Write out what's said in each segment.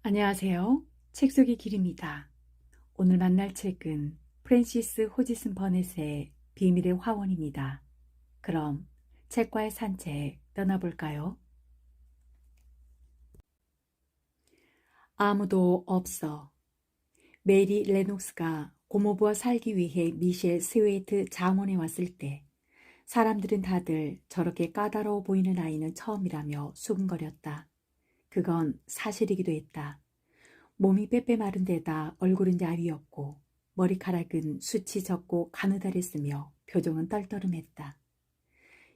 안녕하세요. 책 속의 길입니다. 오늘 만날 책은 프랜시스 호지슨 버넷의 비밀의 화원입니다. 그럼 책과의 산책 떠나볼까요? 아무도 없어. 메리 레녹스가 고모부와 살기 위해 미셸 스웨이트 자원에 왔을 때 사람들은 다들 저렇게 까다로워 보이는 아이는 처음이라며 수근거렸다. 그건 사실이기도 했다. 몸이 빼빼 마른 데다 얼굴은 야위었고 머리카락은 숱이 적고 가느다랬으며 표정은 떨떠름했다.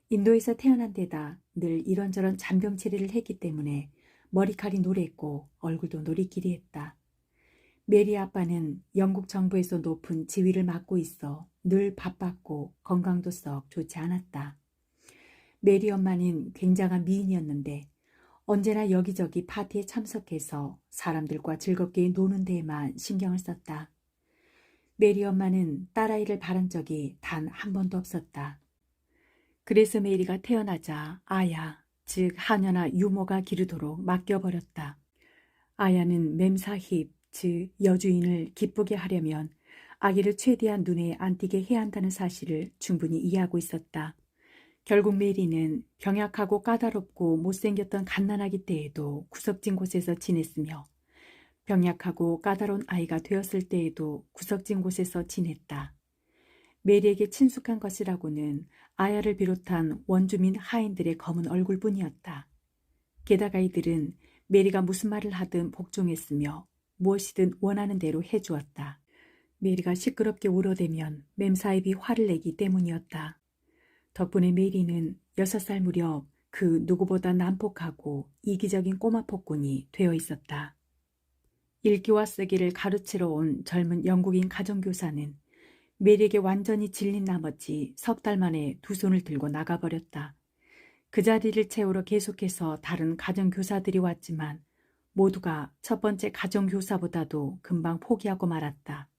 인도에서 태어난 데다 늘 이런저런 잔병치레를 했기 때문에 머리칼이 노랬고 얼굴도 노리끼리했다. 메리 아빠는 영국 정부에서 높은 지위를 맡고 있어 늘 바빴고 건강도 썩 좋지 않았다. 메리 엄마는 굉장한 미인이었는데 언제나 여기저기 파티에 참석해서 사람들과 즐겁게 노는 데에만 신경을 썼다. 메리 엄마는 딸아이를 바란 적이 단 한 번도 없었다. 그래서 메리가 태어나자 아야, 즉 하녀나 유모가 기르도록 맡겨버렸다. 아야는 맴사힙, 즉 여주인을 기쁘게 하려면 아기를 최대한 눈에 안 띄게 해야 한다는 사실을 충분히 이해하고 있었다. 결국 메리는 병약하고 까다롭고 못생겼던 갓난아기 때에도 구석진 곳에서 지냈으며 병약하고 까다로운 아이가 되었을 때에도 구석진 곳에서 지냈다. 메리에게 친숙한 것이라고는 아야를 비롯한 원주민 하인들의 검은 얼굴뿐이었다. 게다가 이들은 메리가 무슨 말을 하든 복종했으며 무엇이든 원하는 대로 해주었다. 메리가 시끄럽게 울어대면 맴사입이 화를 내기 때문이었다. 덕분에 메리는 6살 무렵 그 누구보다 난폭하고 이기적인 꼬마 폭군이 되어 있었다. 읽기와 쓰기를 가르치러 온 젊은 영국인 가정교사는 메리에게 완전히 질린 나머지 3달 만에 두 손을 들고 나가버렸다. 그 자리를 채우러 계속해서 다른 가정교사들이 왔지만 모두가 첫 번째 가정교사보다도 금방 포기하고 말았다.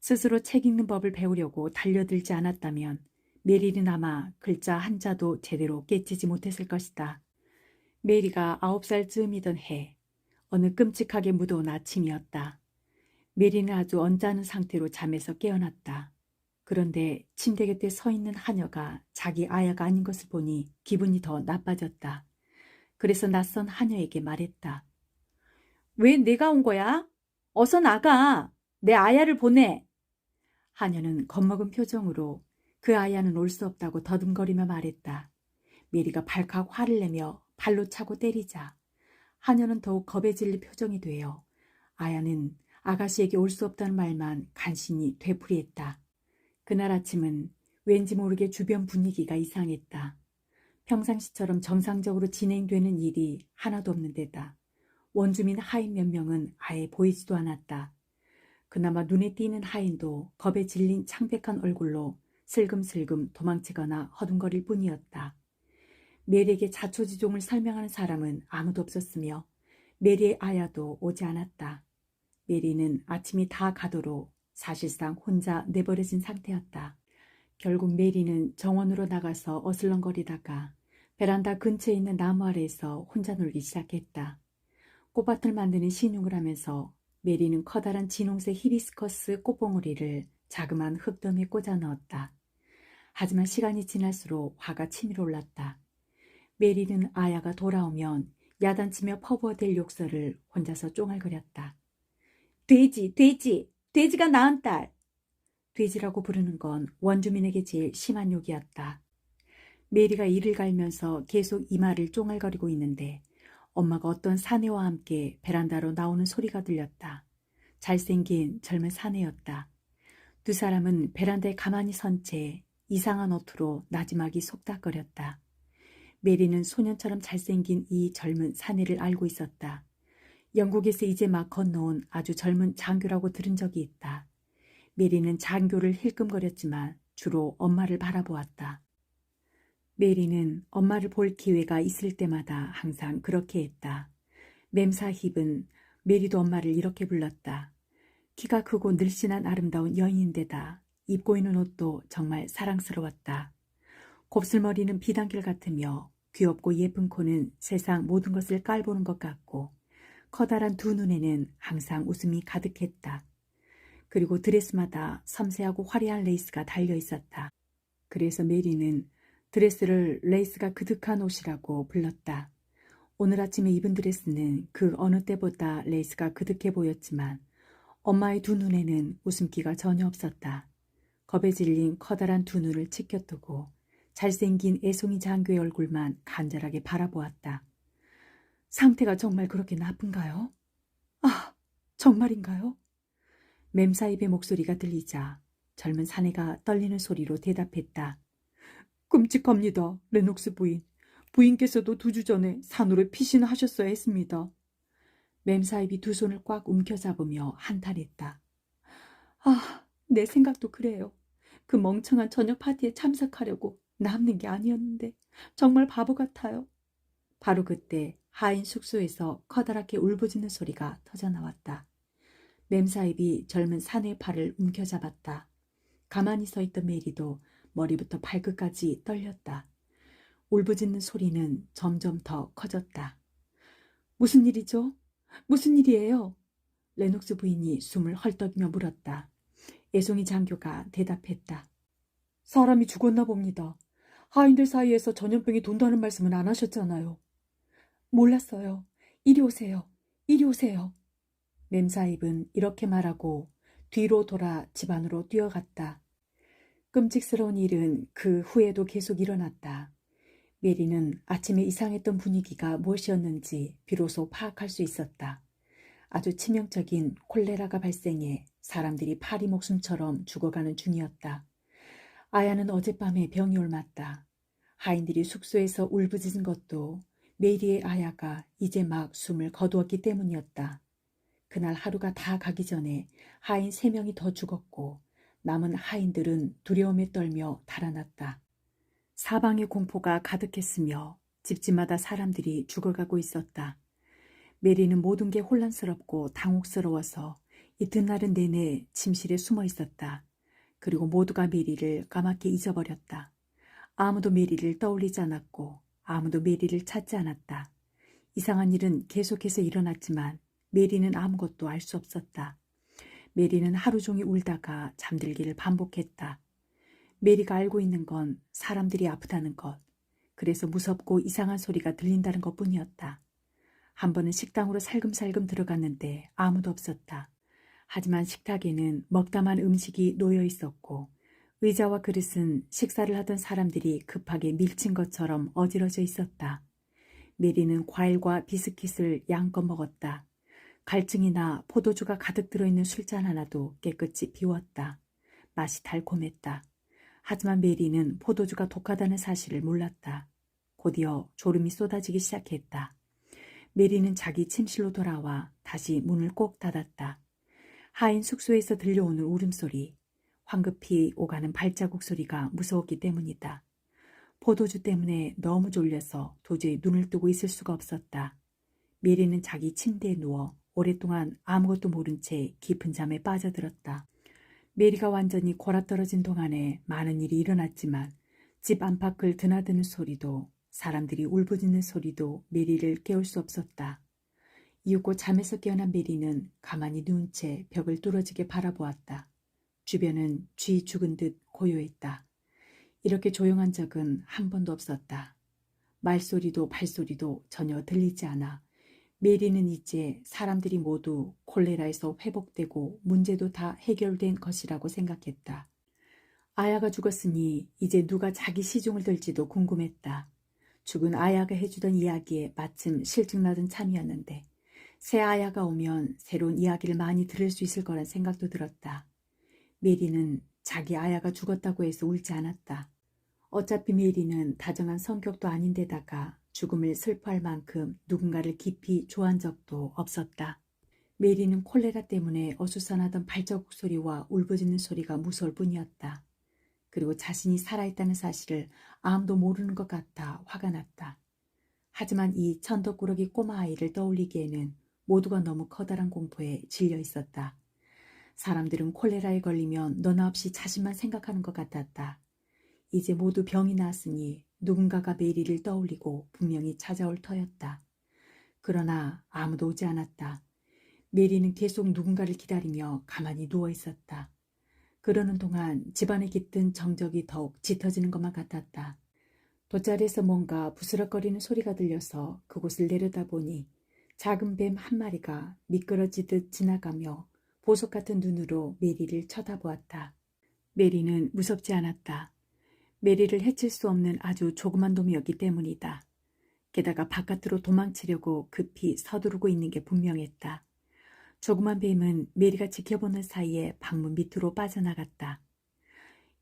스스로 책 읽는 법을 배우려고 달려들지 않았다면 메리는 아마 글자 한자도 제대로 깨치지 못했을 것이다. 메리가 9살쯤이던 해, 어느 끔찍하게 무더운 아침이었다. 메리는 아주 언짢은 상태로 잠에서 깨어났다. 그런데 침대 곁에 서 있는 하녀가 자기 아야가 아닌 것을 보니 기분이 더 나빠졌다. 그래서 낯선 하녀에게 말했다. 왜 내가 온 거야? 어서 나가! 내 아야를 보내! 하녀는 겁먹은 표정으로 그 아야는 올 수 없다고 더듬거리며 말했다. 메리가 발칵 화를 내며 발로 차고 때리자 하녀는 더욱 겁에 질린 표정이 되어 아야는 아가씨에게 올 수 없다는 말만 간신히 되풀이했다. 그날 아침은 왠지 모르게 주변 분위기가 이상했다. 평상시처럼 정상적으로 진행되는 일이 하나도 없는 데다 원주민 하인 몇 명은 아예 보이지도 않았다. 그나마 눈에 띄는 하인도 겁에 질린 창백한 얼굴로 슬금슬금 도망치거나 허둥거릴 뿐이었다. 메리에게 자초지종을 설명하는 사람은 아무도 없었으며 메리의 아야도 오지 않았다. 메리는 아침이 다 가도록 사실상 혼자 내버려진 상태였다. 결국 메리는 정원으로 나가서 어슬렁거리다가 베란다 근처에 있는 나무 아래에서 혼자 놀기 시작했다. 꽃밭을 만드는 신용을 하면서 메리는 커다란 진홍색 히비스커스 꽃봉오리를 자그마한 흙덤에 꽂아 넣었다. 하지만 시간이 지날수록 화가 치밀어 올랐다. 메리는 아야가 돌아오면 야단치며 퍼부어댈 욕설을 혼자서 쫑알거렸다. 돼지, 돼지, 돼지가 낳은 딸. 돼지라고 부르는 건 원주민에게 제일 심한 욕이었다. 메리가 이를 갈면서 계속 이 말을 쫑알거리고 있는데 엄마가 어떤 사내와 함께 베란다로 나오는 소리가 들렸다. 잘생긴 젊은 사내였다. 두 사람은 베란다에 가만히 선 채 이상한 어투로 나지막이 속닥거렸다. 메리는 소년처럼 잘생긴 이 젊은 사내를 알고 있었다. 영국에서 이제 막 건너온 아주 젊은 장교라고 들은 적이 있다. 메리는 장교를 힐끔거렸지만 주로 엄마를 바라보았다. 메리는 엄마를 볼 기회가 있을 때마다 항상 그렇게 했다. 맴사힙은 메리도 엄마를 이렇게 불렀다. 키가 크고 늘씬한 아름다운 여인인데다 입고 있는 옷도 정말 사랑스러웠다. 곱슬머리는 비단결 같으며 귀엽고 예쁜 코는 세상 모든 것을 깔보는 것 같고 커다란 두 눈에는 항상 웃음이 가득했다. 그리고 드레스마다 섬세하고 화려한 레이스가 달려 있었다. 그래서 메리는 드레스를 레이스가 그득한 옷이라고 불렀다. 오늘 아침에 입은 드레스는 그 어느 때보다 레이스가 그득해 보였지만 엄마의 두 눈에는 웃음기가 전혀 없었다. 겁에 질린 커다란 두 눈을 치켜뜨고 잘생긴 애송이 장교의 얼굴만 간절하게 바라보았다. 상태가 정말 그렇게 나쁜가요? 아, 정말인가요? 맴사입의 목소리가 들리자 젊은 사내가 떨리는 소리로 대답했다. 끔찍합니다, 레녹스 부인. 부인께서도 2주 전에 산으로 피신하셨어야 했습니다. 맴사입이 두 손을 꽉 움켜잡으며 한탄했다. 아, 내 생각도 그래요. 그 멍청한 저녁 파티에 참석하려고 남는 게 아니었는데 정말 바보 같아요. 바로 그때 하인 숙소에서 커다랗게 울부짖는 소리가 터져나왔다. 맴사입이 젊은 사내의 팔을 움켜잡았다. 가만히 서 있던 메리도 머리부터 발끝까지 떨렸다. 울부짖는 소리는 점점 더 커졌다. 무슨 일이죠? 무슨 일이에요? 레녹스 부인이 숨을 헐떡이며 물었다. 애송이 장교가 대답했다. 사람이 죽었나 봅니다. 하인들 사이에서 전염병이 돈다는 말씀은 안 하셨잖아요. 몰랐어요. 이리 오세요. 이리 오세요. 맴사입은 이렇게 말하고 뒤로 돌아 집 안으로 뛰어갔다. 끔찍스러운 일은 그 후에도 계속 일어났다. 메리는 아침에 이상했던 분위기가 무엇이었는지 비로소 파악할 수 있었다. 아주 치명적인 콜레라가 발생해 사람들이 파리 목숨처럼 죽어가는 중이었다. 아야는 어젯밤에 병이 옮았다. 하인들이 숙소에서 울부짖은 것도 메리의 아야가 이제 막 숨을 거두었기 때문이었다. 그날 하루가 다 가기 전에 하인 3명이 더 죽었고 남은 하인들은 두려움에 떨며 달아났다. 사방에 공포가 가득했으며 집집마다 사람들이 죽어가고 있었다. 메리는 모든 게 혼란스럽고 당혹스러워서 이튿날은 내내 침실에 숨어 있었다. 그리고 모두가 메리를 까맣게 잊어버렸다. 아무도 메리를 떠올리지 않았고 아무도 메리를 찾지 않았다. 이상한 일은 계속해서 일어났지만 메리는 아무것도 알 수 없었다. 메리는 하루 종일 울다가 잠들기를 반복했다. 메리가 알고 있는 건 사람들이 아프다는 것, 그래서 무섭고 이상한 소리가 들린다는 것뿐이었다. 한 번은 식당으로 살금살금 들어갔는데 아무도 없었다. 하지만 식탁에는 먹다만 음식이 놓여 있었고 의자와 그릇은 식사를 하던 사람들이 급하게 밀친 것처럼 어지러져 있었다. 메리는 과일과 비스킷을 양껏 먹었다. 갈증이나 포도주가 가득 들어있는 술잔 하나도 깨끗이 비웠다. 맛이 달콤했다. 하지만 메리는 포도주가 독하다는 사실을 몰랐다. 곧이어 졸음이 쏟아지기 시작했다. 메리는 자기 침실로 돌아와 다시 문을 꼭 닫았다. 하인 숙소에서 들려오는 울음소리, 황급히 오가는 발자국 소리가 무서웠기 때문이다. 포도주 때문에 너무 졸려서 도저히 눈을 뜨고 있을 수가 없었다. 메리는 자기 침대에 누워 오랫동안 아무것도 모른 채 깊은 잠에 빠져들었다. 메리가 완전히 골아떨어진 동안에 많은 일이 일어났지만 집 안팎을 드나드는 소리도 사람들이 울부짖는 소리도 메리를 깨울 수 없었다. 이윽고 잠에서 깨어난 메리는 가만히 누운 채 벽을 뚫어지게 바라보았다. 주변은 쥐 죽은 듯 고요했다. 이렇게 조용한 적은 한 번도 없었다. 말소리도 발소리도 전혀 들리지 않아 메리는 이제 사람들이 모두 콜레라에서 회복되고 문제도 다 해결된 것이라고 생각했다. 아야가 죽었으니 이제 누가 자기 시중을 들지도 궁금했다. 죽은 아야가 해주던 이야기에 마침 실증나던 참이었는데 새 아야가 오면 새로운 이야기를 많이 들을 수 있을 거란 생각도 들었다. 메리는 자기 아야가 죽었다고 해서 울지 않았다. 어차피 메리는 다정한 성격도 아닌데다가 죽음을 슬퍼할 만큼 누군가를 깊이 좋아한 적도 없었다. 메리는 콜레라 때문에 어수선하던 발자국 소리와 울부짖는 소리가 무서울 뿐이었다. 그리고 자신이 살아있다는 사실을 아무도 모르는 것 같아 화가 났다. 하지만 이 천덕꾸러기 꼬마 아이를 떠올리기에는 모두가 너무 커다란 공포에 질려 있었다. 사람들은 콜레라에 걸리면 너나 없이 자신만 생각하는 것 같았다. 이제 모두 병이 나았으니 누군가가 메리를 떠올리고 분명히 찾아올 터였다. 그러나 아무도 오지 않았다. 메리는 계속 누군가를 기다리며 가만히 누워 있었다. 그러는 동안 집안에 깃든 정적이 더욱 짙어지는 것만 같았다. 돗자리에서 뭔가 부스럭거리는 소리가 들려서 그곳을 내려다보니 작은 뱀 한 마리가 미끄러지듯 지나가며 보석 같은 눈으로 메리를 쳐다보았다. 메리는 무섭지 않았다. 메리를 해칠 수 없는 아주 조그만 놈이었기 때문이다. 게다가 바깥으로 도망치려고 급히 서두르고 있는 게 분명했다. 조그만 뱀은 메리가 지켜보는 사이에 방문 밑으로 빠져나갔다.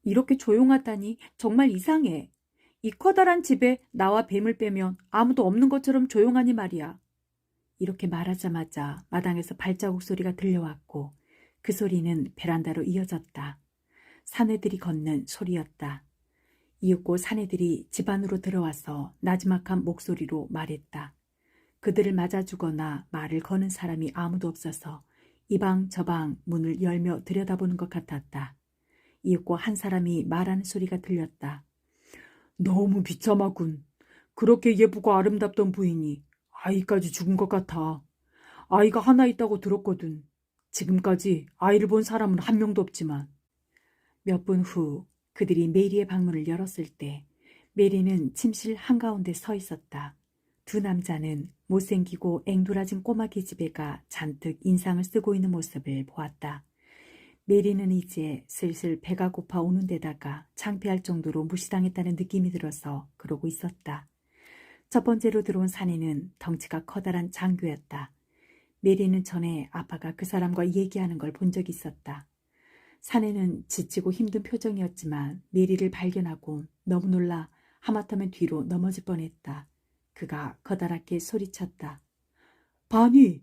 이렇게 조용하다니 정말 이상해. 이 커다란 집에 나와 뱀을 빼면 아무도 없는 것처럼 조용하니 말이야. 이렇게 말하자마자 마당에서 발자국 소리가 들려왔고 그 소리는 베란다로 이어졌다. 사내들이 걷는 소리였다. 이윽고 사내들이 집 안으로 들어와서 나지막한 목소리로 말했다. 그들을 맞아주거나 말을 거는 사람이 아무도 없어서 이방 저방 문을 열며 들여다보는 것 같았다. 이윽고 한 사람이 말하는 소리가 들렸다. 너무 비참하군. 그렇게 예쁘고 아름답던 부인이 아이까지 죽은 것 같아. 아이가 하나 있다고 들었거든. 지금까지 아이를 본 사람은 한 명도 없지만. 몇 분 후 그들이 메리의 방문을 열었을 때 메리는 침실 한가운데 서 있었다. 두 남자는 못생기고 앵돌아진 꼬마 기집애가 잔뜩 인상을 쓰고 있는 모습을 보았다. 메리는 이제 슬슬 배가 고파 오는 데다가 창피할 정도로 무시당했다는 느낌이 들어서 그러고 있었다. 첫 번째로 들어온 사내는 덩치가 커다란 장교였다. 메리는 전에 아빠가 그 사람과 얘기하는 걸 본 적이 있었다. 사내는 지치고 힘든 표정이었지만 메리를 발견하고 너무 놀라 하마터면 뒤로 넘어질 뻔했다. 그가 커다랗게 소리쳤다. 바니,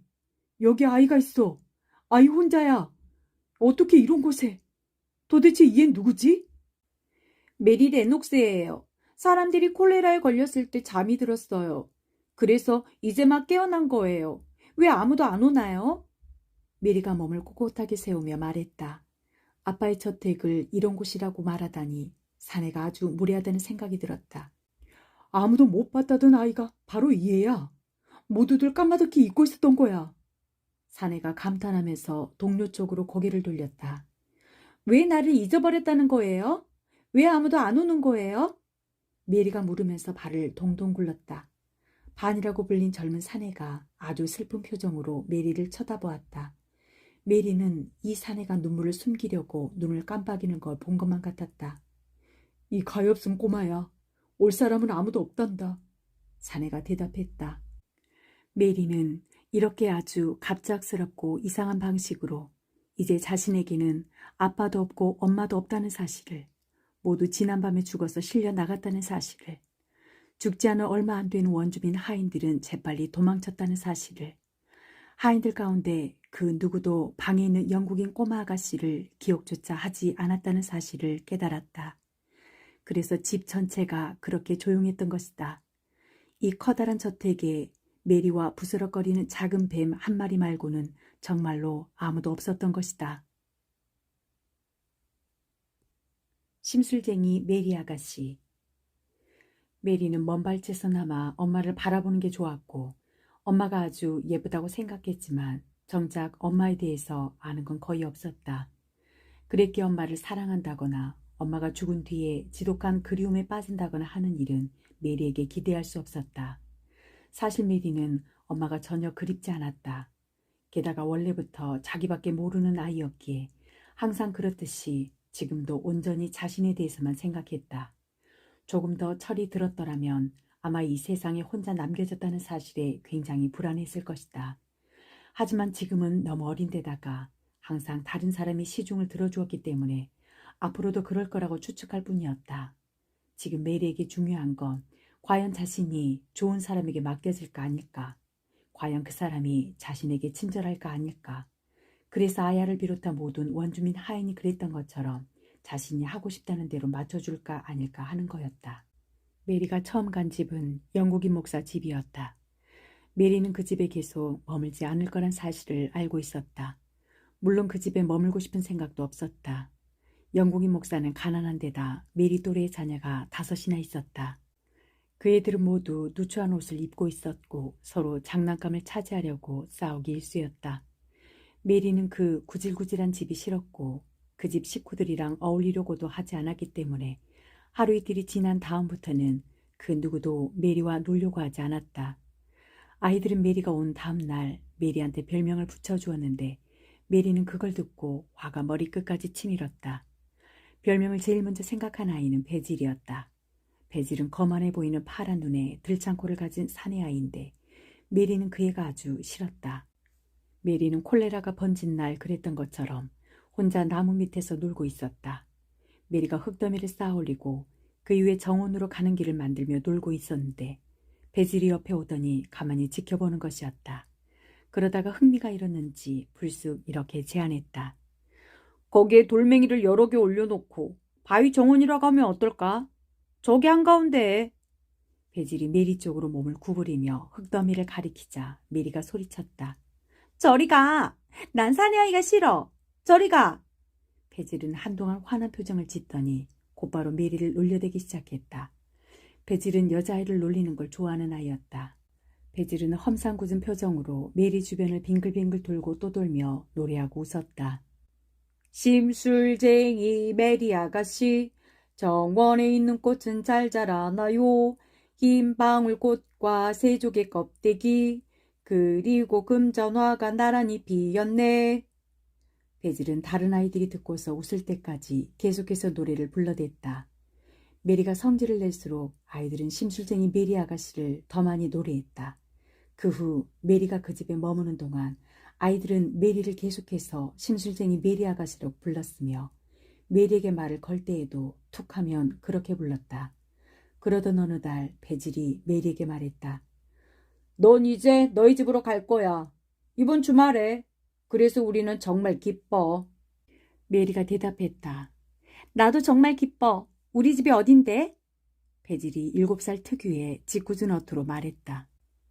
여기 아이가 있어. 아이 혼자야. 어떻게 이런 곳에? 도대체 얘 누구지? 메리 레녹스예요. 사람들이 콜레라에 걸렸을 때 잠이 들었어요. 그래서 이제 막 깨어난 거예요. 왜 아무도 안 오나요? 메리가 몸을 꼿꼿하게 세우며 말했다. 아빠의 저택을 이런 곳이라고 말하다니 사내가 아주 무례하다는 생각이 들었다. 아무도 못 봤다던 아이가 바로 이 애야. 모두들 까마득히 잊고 있었던 거야. 사내가 감탄하면서 동료 쪽으로 고개를 돌렸다. 왜 나를 잊어버렸다는 거예요? 왜 아무도 안 오는 거예요? 메리가 물으면서 발을 동동 굴렀다. 반이라고 불린 젊은 사내가 아주 슬픈 표정으로 메리를 쳐다보았다. 메리는 이 사내가 눈물을 숨기려고 눈을 깜빡이는 걸 본 것만 같았다. 이 가엾은 꼬마야. 올 사람은 아무도 없단다. 사내가 대답했다. 메리는 이렇게 아주 갑작스럽고 이상한 방식으로 이제 자신에게는 아빠도 없고 엄마도 없다는 사실을, 모두 지난밤에 죽어서 실려 나갔다는 사실을, 죽지 않은 얼마 안 된 원주민 하인들은 재빨리 도망쳤다는 사실을, 하인들 가운데 그 누구도 방에 있는 영국인 꼬마 아가씨를 기억조차 하지 않았다는 사실을 깨달았다. 그래서 집 전체가 그렇게 조용했던 것이다. 이 커다란 저택에 메리와 부스럭거리는 작은 뱀 한 마리 말고는 정말로 아무도 없었던 것이다. 심술쟁이 메리 아가씨. 메리는 먼 발치에서나마 엄마를 바라보는 게 좋았고 엄마가 아주 예쁘다고 생각했지만 정작 엄마에 대해서 아는 건 거의 없었다. 그랬기에 엄마를 사랑한다거나 엄마가 죽은 뒤에 지독한 그리움에 빠진다거나 하는 일은 메리에게 기대할 수 없었다. 사실 메리는 엄마가 전혀 그립지 않았다. 게다가 원래부터 자기밖에 모르는 아이였기에 항상 그렇듯이 지금도 온전히 자신에 대해서만 생각했다. 조금 더 철이 들었더라면 아마 이 세상에 혼자 남겨졌다는 사실에 굉장히 불안했을 것이다. 하지만 지금은 너무 어린 데다가 항상 다른 사람이 시중을 들어주었기 때문에 앞으로도 그럴 거라고 추측할 뿐이었다. 지금 메리에게 중요한 건 과연 자신이 좋은 사람에게 맡겨질까 아닐까? 과연 그 사람이 자신에게 친절할까 아닐까? 그래서 아야를 비롯한 모든 원주민 하인이 그랬던 것처럼 자신이 하고 싶다는 대로 맞춰줄까 아닐까 하는 거였다. 메리가 처음 간 집은 영국인 목사 집이었다. 메리는 그 집에 계속 머물지 않을 거란 사실을 알고 있었다. 물론 그 집에 머물고 싶은 생각도 없었다. 영국인 목사는 가난한 데다 메리 또래의 자녀가 5이나 있었다. 그 애들은 모두 누추한 옷을 입고 있었고 서로 장난감을 차지하려고 싸우기 일쑤였다. 메리는 그 구질구질한 집이 싫었고 그 집 식구들이랑 어울리려고도 하지 않았기 때문에 하루 이틀이 지난 다음부터는 그 누구도 메리와 놀려고 하지 않았다. 아이들은 메리가 온 다음 날 메리한테 별명을 붙여주었는데 메리는 그걸 듣고 화가 머리끝까지 치밀었다. 별명을 제일 먼저 생각한 아이는 베질이었다. 베질은 거만해 보이는 파란 눈에 들창코를 가진 사내 아이인데 메리는 그 애가 아주 싫었다. 메리는 콜레라가 번진 날 그랬던 것처럼 혼자 나무 밑에서 놀고 있었다. 메리가 흙더미를 쌓아 올리고 그 위에 정원으로 가는 길을 만들며 놀고 있었는데 베질이 옆에 오더니 가만히 지켜보는 것이었다. 그러다가 흥미가 일었는지 불쑥 이렇게 제안했다. 거기에 돌멩이를 여러 개 올려놓고 바위 정원이라고 하면 어떨까? 저기 한가운데에. 베질이 메리 쪽으로 몸을 구부리며 흙더미를 가리키자 메리가 소리쳤다. 저리 가! 난 사내아이가 싫어! 저리 가! 베질은 한동안 화난 표정을 짓더니 곧바로 메리를 놀려대기 시작했다. 베질은 여자아이를 놀리는 걸 좋아하는 아이였다. 베질은 험상궂은 표정으로 메리 주변을 빙글빙글 돌고 또 돌며 노래하고 웃었다. 심술쟁이 메리 아가씨, 정원에 있는 꽃은 잘 자라나요. 흰 방울꽃과 새조개 껍데기, 그리고 금전화가 나란히 피었네. 베질은 다른 아이들이 듣고서 웃을 때까지 계속해서 노래를 불러댔다. 메리가 성질을 낼수록 아이들은 심술쟁이 메리 아가씨를 더 많이 노래했다. 그 후 메리가 그 집에 머무는 동안 아이들은 메리를 계속해서 심술쟁이 메리 아가씨로 불렀으며 메리에게 말을 걸 때에도 툭하면 그렇게 불렀다. 그러던 어느 날 베질이 메리에게 말했다. 넌 이제 너희 집으로 갈 거야. 이번 주말에. 그래서 우리는 정말 기뻐. 메리가 대답했다. 나도 정말 기뻐. 우리 집이 어딘데? 베질이 7살 특유의 짓궂은 어투로 말했다.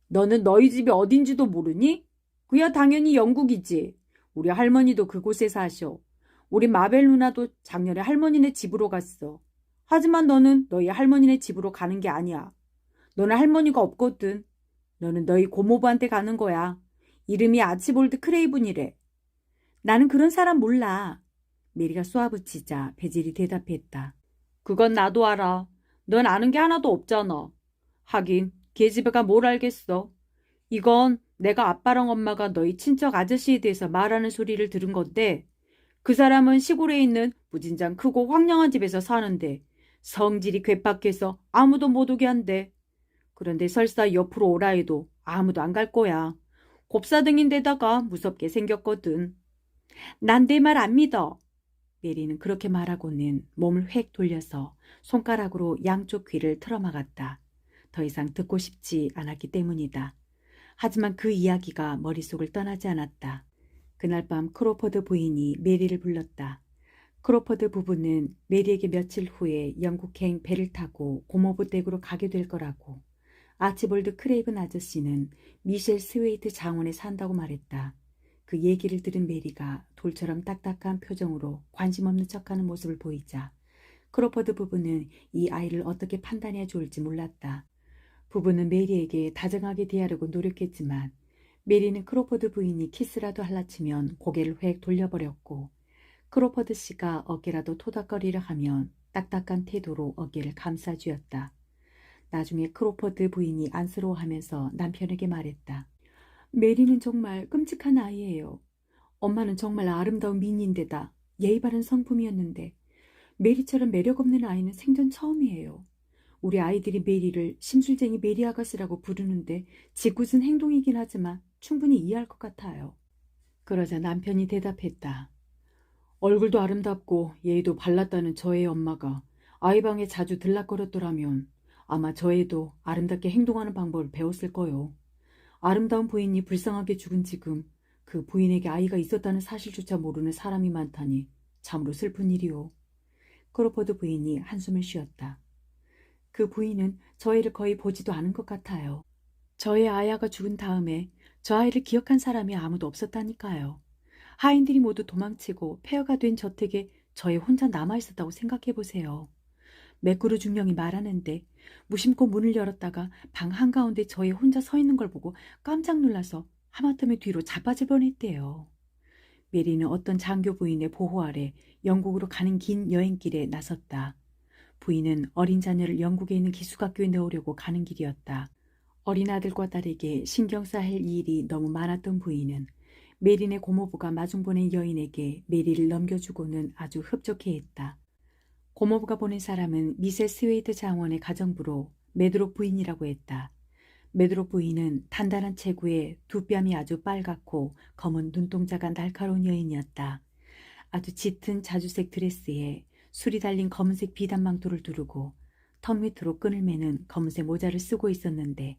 너는 너희 집이 어딘지도 모르니? 그야 당연히 영국이지. 우리 할머니도 그곳에 사셔. 우리 마벨 누나도 작년에 할머니네 집으로 갔어. 하지만 너는 너희 할머니네 집으로 가는 게 아니야. 너는 할머니가 없거든. 너는 너희 고모부한테 가는 거야. 이름이 아치볼드 크레이븐이래. 나는 그런 사람 몰라. 메리가 쏘아붙이자 베질이 대답했다. 그건 나도 알아. 넌 아는 게 하나도 없잖아. 하긴 계집애가 뭘 알겠어. 이건 내가 아빠랑 엄마가 너희 친척 아저씨에 대해서 말하는 소리를 들은 건데 그 사람은 시골에 있는 무진장 크고 황량한 집에서 사는데 성질이 괴팍해서 아무도 못 오게 한대. 그런데 설사 옆으로 오라 해도 아무도 안 갈 거야. 곱사등인데다가 무섭게 생겼거든. 난 내 말 안 믿어. 메리는 그렇게 말하고는 몸을 획 돌려서 손가락으로 양쪽 귀를 틀어막았다. 더 이상 듣고 싶지 않았기 때문이다. 하지만 그 이야기가 머릿속을 떠나지 않았다. 그날 밤 크로퍼드 부인이 메리를 불렀다. 크로퍼드 부부는 메리에게 며칠 후에 영국행 배를 타고 고모부 댁으로 가게 될 거라고. 아치볼드 크레이븐 아저씨는 미셸 스웨이트 장원에 산다고 말했다. 그 얘기를 들은 메리가 돌처럼 딱딱한 표정으로 관심 없는 척하는 모습을 보이자 크로퍼드 부부는 이 아이를 어떻게 판단해야 좋을지 몰랐다. 부부는 메리에게 다정하게 대하려고 노력했지만 메리는 크로퍼드 부인이 키스라도 할라치면 고개를 획 돌려버렸고 크로퍼드 씨가 어깨라도 토닥거리려 하면 딱딱한 태도로 어깨를 감싸주었다. 나중에 크로퍼드 부인이 안쓰러워하면서 남편에게 말했다. 메리는 정말 끔찍한 아이예요. 엄마는 정말 아름다운 미인인데다 예의 바른 성품이었는데 메리처럼 매력 없는 아이는 생전 처음이에요. 우리 아이들이 메리를 심술쟁이 메리 아가씨라고 부르는데 짓궂은 행동이긴 하지만 충분히 이해할 것 같아요. 그러자 남편이 대답했다. 얼굴도 아름답고 예의도 발랐다는 저의 엄마가 아이 방에 자주 들락거렸더라면 아마 저애도 아름답게 행동하는 방법을 배웠을 거요. 아름다운 부인이 불쌍하게 죽은 지금 그 부인에게 아이가 있었다는 사실조차 모르는 사람이 많다니 참으로 슬픈 일이오. 크로퍼드 부인이 한숨을 쉬었다. 그 부인은 저 애를 거의 보지도 않은 것 같아요. 저의 아야가 죽은 다음에 저 아이를 기억한 사람이 아무도 없었다니까요. 하인들이 모두 도망치고 폐허가 된 저택에 저애 혼자 남아있었다고 생각해보세요. 맥구르 중령이 말하는데 무심코 문을 열었다가 방 한가운데 저희 혼자 서 있는 걸 보고 깜짝 놀라서 하마터면 뒤로 자빠질 뻔했대요. 메리는 어떤 장교 부인의 보호 아래 영국으로 가는 긴 여행길에 나섰다. 부인은 어린 자녀를 영국에 있는 기숙학교에 넣으려고 가는 길이었다. 어린 아들과 딸에게 신경 써야 할 일이 너무 많았던 부인은 메린의 고모부가 마중 보낸 여인에게 메리를 넘겨주고는 아주 흡족해했다. 고모부가 보낸 사람은 미세 스웨이드 장원의 가정부로 메드로 부인이라고 했다. 메드로 부인은 단단한 체구에 두 뺨이 아주 빨갛고 검은 눈동자가 날카로운 여인이었다. 아주 짙은 자주색 드레스에 술이 달린 검은색 비단 망토를 두르고 턱 밑으로 끈을 매는 검은색 모자를 쓰고 있었는데